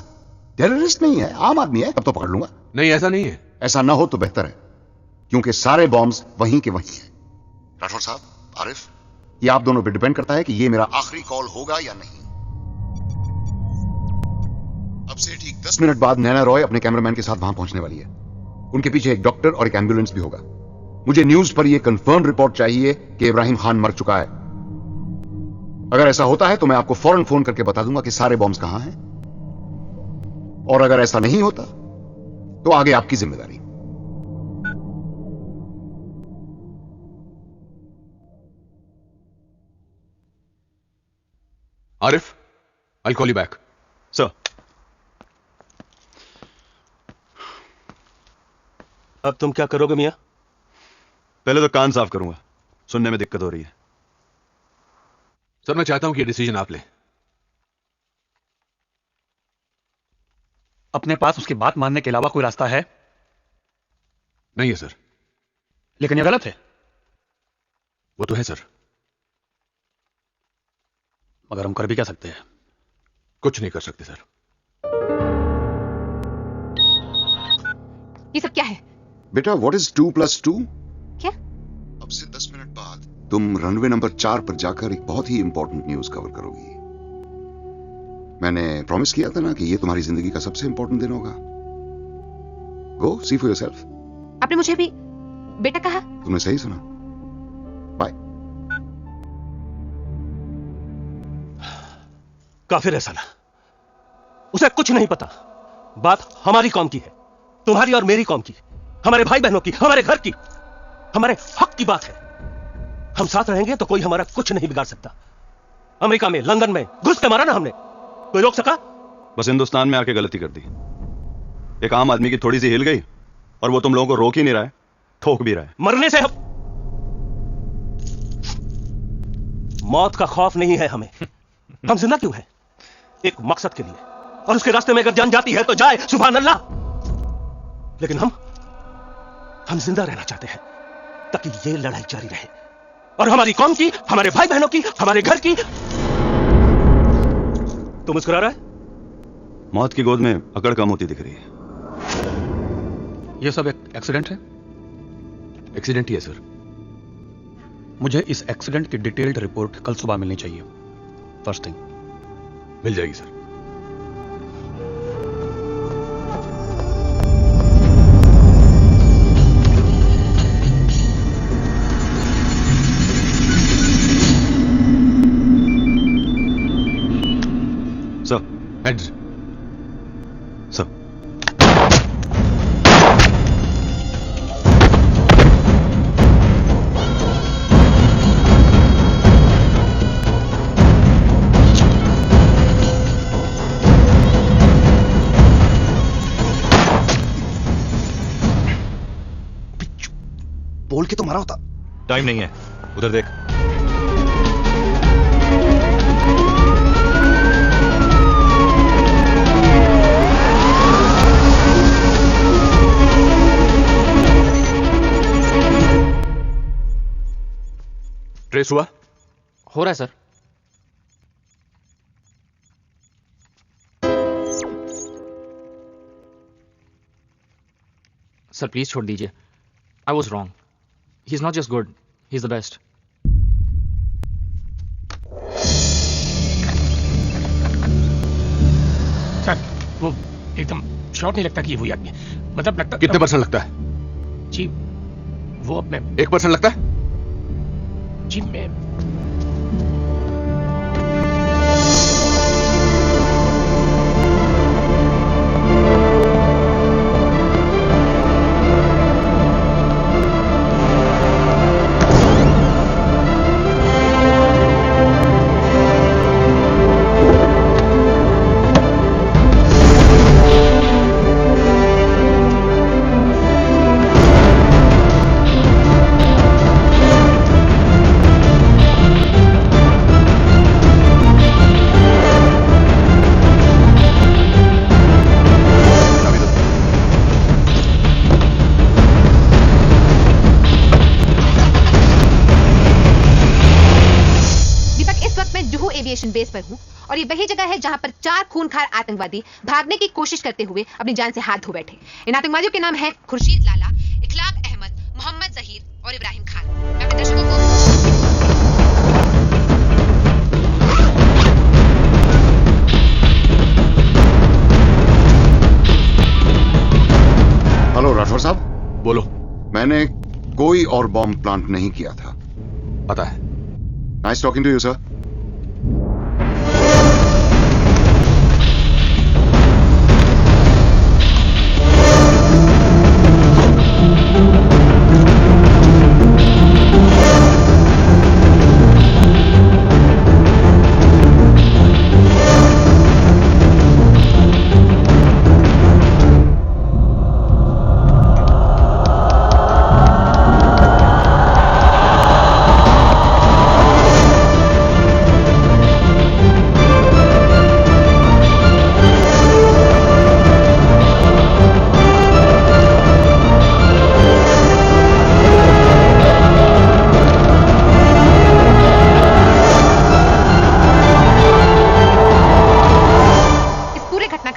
टेररिस्ट नहीं है, आम आदमी है, तब तो पकड़ लूंगा। नहीं, ऐसा नहीं है। ऐसा ना हो तो बेहतर है, क्योंकि सारे बॉम्ब्स वहीं के वहीं हैं। राठौर साहब, आरिफ, ये आप दोनों पे डिपेंड करता है कि ये मेरा आखिरी कॉल होगा या नहीं। अब से ठीक 10 मिनट बाद नैना रॉय अपने कैमरामैन के साथ वहां पहुंचने वाली है। उनके पीछे एक डॉक्टर और एक एम्बुलेंस भी होगा। मुझे न्यूज पर यह कंफर्म रिपोर्ट चाहिए कि इब्राहिम खान मर चुका है। अगर ऐसा होता है तो मैं आपको फौरन फोन करके बता दूंगा कि सारे बॉम्ब्स कहां हैं, और अगर ऐसा नहीं होता तो आगे आपकी जिम्मेदारी। Arif, I'll call you back. Sir. अब तुम क्या करोगे मियां? पहले तो कान साफ करूंगा, सुनने में दिक्कत हो रही है। सर, मैं चाहता हूं कि डिसीजन आप लें। अपने पास उसकी बात मानने के अलावा कोई रास्ता है? नहीं है सर। लेकिन यह गलत है। वो तो है सर। मगर हम कर भी क्या सकते हैं? कुछ नहीं कर सकते सर। ये सब क्या है? बेटा, व्हाट इज 2 + 2? क्या? अब से 10 मिनट बाद तुम रनवे नंबर 4 पर जाकर एक बहुत ही इंपॉर्टेंट न्यूज कवर करोगी। मैंने प्रॉमिस किया था ना कि ये तुम्हारी जिंदगी का सबसे इंपॉर्टेंट दिन होगा। गो सी फॉर योरसेल्फ। आपने मुझे भी बेटा कहा? तुमने सही सुना। बाय। काफिर है साला, उसे कुछ नहीं पता। बात हमारी कौम की है, तुम्हारी और मेरी कौम की, हमारे भाई बहनों की, हमारे घर की, हमारे हक की बात है। हम साथ रहेंगे तो कोई हमारा कुछ नहीं बिगाड़ सकता। अमेरिका में, लंदन में घुस के मारा ना हमने, कोई रोक सका? बस हिंदुस्तान में आके गलती कर दी। एक आम आदमी की थोड़ी सी हिल गई और वो तुम लोगों को रोक ही नहीं रहा है, ठोक भी रहा है। मरने से मौत का खौफ नहीं है हमें। हम जिंदा क्यों हैं? एक मकसद के लिए, और उसके रास्ते में अगर जान जाती है तो जाए, सुभान अल्लाह। लेकिन हम जिंदा रहना चाहते हैं ताकि ये लड़ाई जारी रहे, और हमारी कौम की, हमारे भाई बहनों की, हमारे घर की। तू मुस्कुरा रहा है? मौत की गोद में अकड़ कम होती दिख रही है। ये सब एक एक्सीडेंट है? एक्सीडेंट ही है सर। मुझे इस एक्सीडेंट की डिटेल्ड रिपोर्ट कल सुबह मिलनी चाहिए, फर्स्ट थिंग। मिल जाएगी सर। Sir, heads. सर, बोल के तो मारा होता। टाइम नहीं है, उधर देख। ट्रेस हुआ? हो रहा है सर। सर प्लीज छोड़ दीजिए। I was wrong. He's not just good, he's the best. Sir वो एकदम शॉर्ट नहीं लगता कि ये वही आदमी है। मतलब लगता। कितने परसेंट लगता है? जी वो अपने 1% लगता है? जी मैं एविएशन बेस पर हूं और ये वही जगह है जहां पर 4 खूंखार आतंकवादी भागने की कोशिश करते हुए अपनी जान से हाथ धो बैठे। इन आतंकवादियों के नाम है खुर्शीद लाला, इखलाक अहमद, मोहम्मद जहीर और इब्राहिम खान। मैं अपने दर्शकों को हेलो राठौर साहब। बोलो। मैंने कोई और बॉम्ब प्लांट नहीं किया था। पता है। Nice talking to you sir.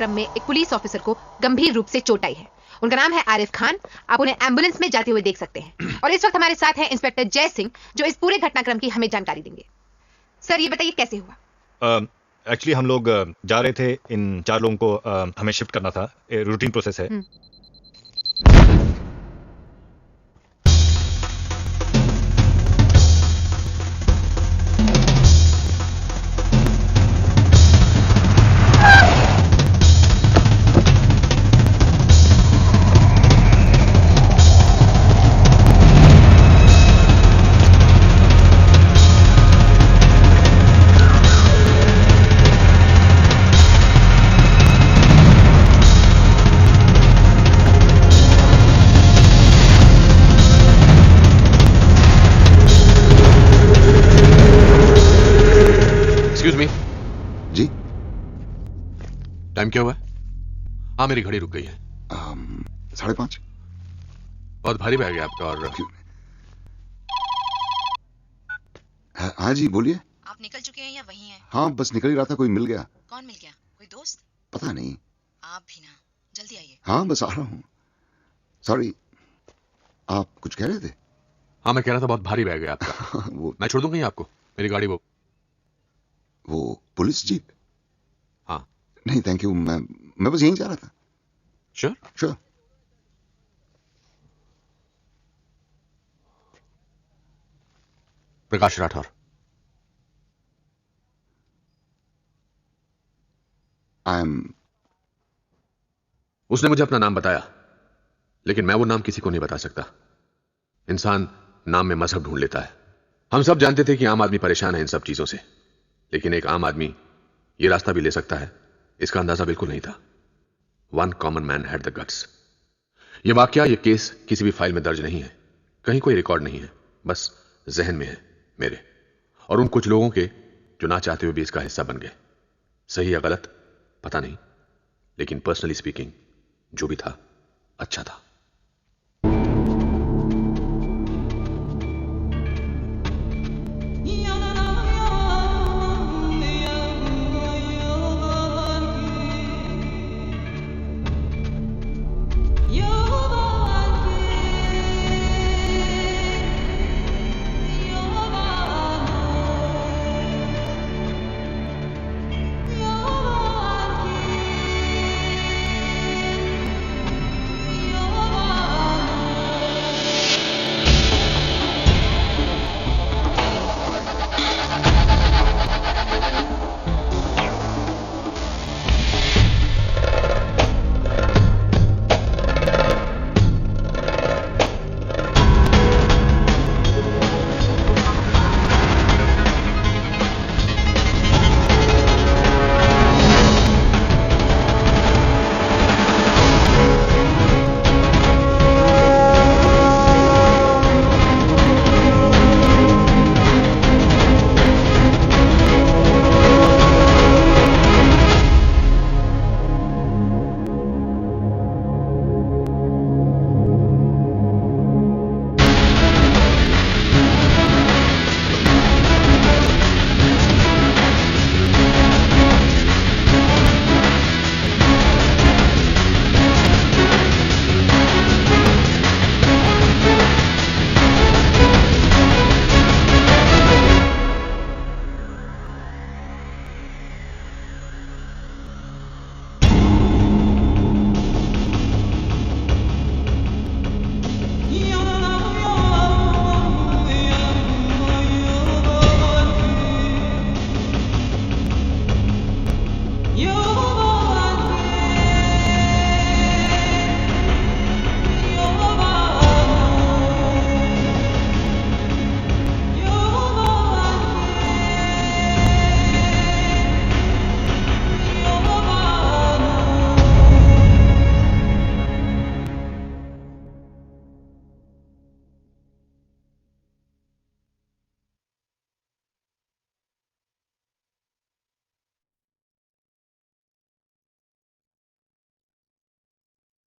में एक पुलिस ऑफिसर को गंभीर रूप से चोट आई है उनका नाम है आरिफ खान। आप उन्हें एम्बुलेंस में जाते हुए देख सकते हैं। और इस वक्त हमारे साथ हैं इंस्पेक्टर जय सिंह, जो इस पूरे घटनाक्रम की हमें जानकारी देंगे। सर, ये बताइए कैसे हुआ? एक्चुअली हम लोग जा रहे थे, इन 4 लोगों को हमें शिफ्ट करना था। रूटीन प्रोसेस है। टाइम क्या हुआ? हाँ, मेरी घड़ी रुक गई है। 5:30। बहुत भारी बैग है आपका। और हाँ जी, बोलिए। आप निकल चुके हैं या वहीं हैं? हाँ, बस निकल ही रहा था, कोई मिल गया। कौन मिल गया? कोई दोस्त? पता नहीं। आप भी ना, जल्दी आइए। हाँ, बस आ रहा हूँ। सॉरी, आप कुछ कह रहे थे? हाँ, मैं कह रहा था बहुत भारी बैग है आपका। वो मैं छोड़ दूं कहीं आपको? मेरी गाड़ी वो पुलिस जीप? हाँ। नहीं थैंक यू, मैं बस यहीं जा रहा था। श्योर? श्योर। प्रकाश राठौर। उसने मुझे अपना नाम बताया, लेकिन मैं वो नाम किसी को नहीं बता सकता। इंसान नाम में मजहब ढूंढ लेता है। हम सब जानते थे कि आम आदमी परेशान है इन सब चीजों से, लेकिन एक आम आदमी ये रास्ता भी ले सकता है, इसका अंदाजा बिल्कुल नहीं था। One common man had the guts. ये वाकया, ये केस किसी भी फाइल में दर्ज नहीं है, कहीं कोई रिकॉर्ड नहीं है, बस जहन में है मेरे और उन कुछ लोगों के जो ना चाहते हुए भी इसका हिस्सा बन गए। सही या गलत पता नहीं, लेकिन पर्सनली स्पीकिंग जो भी था अच्छा था।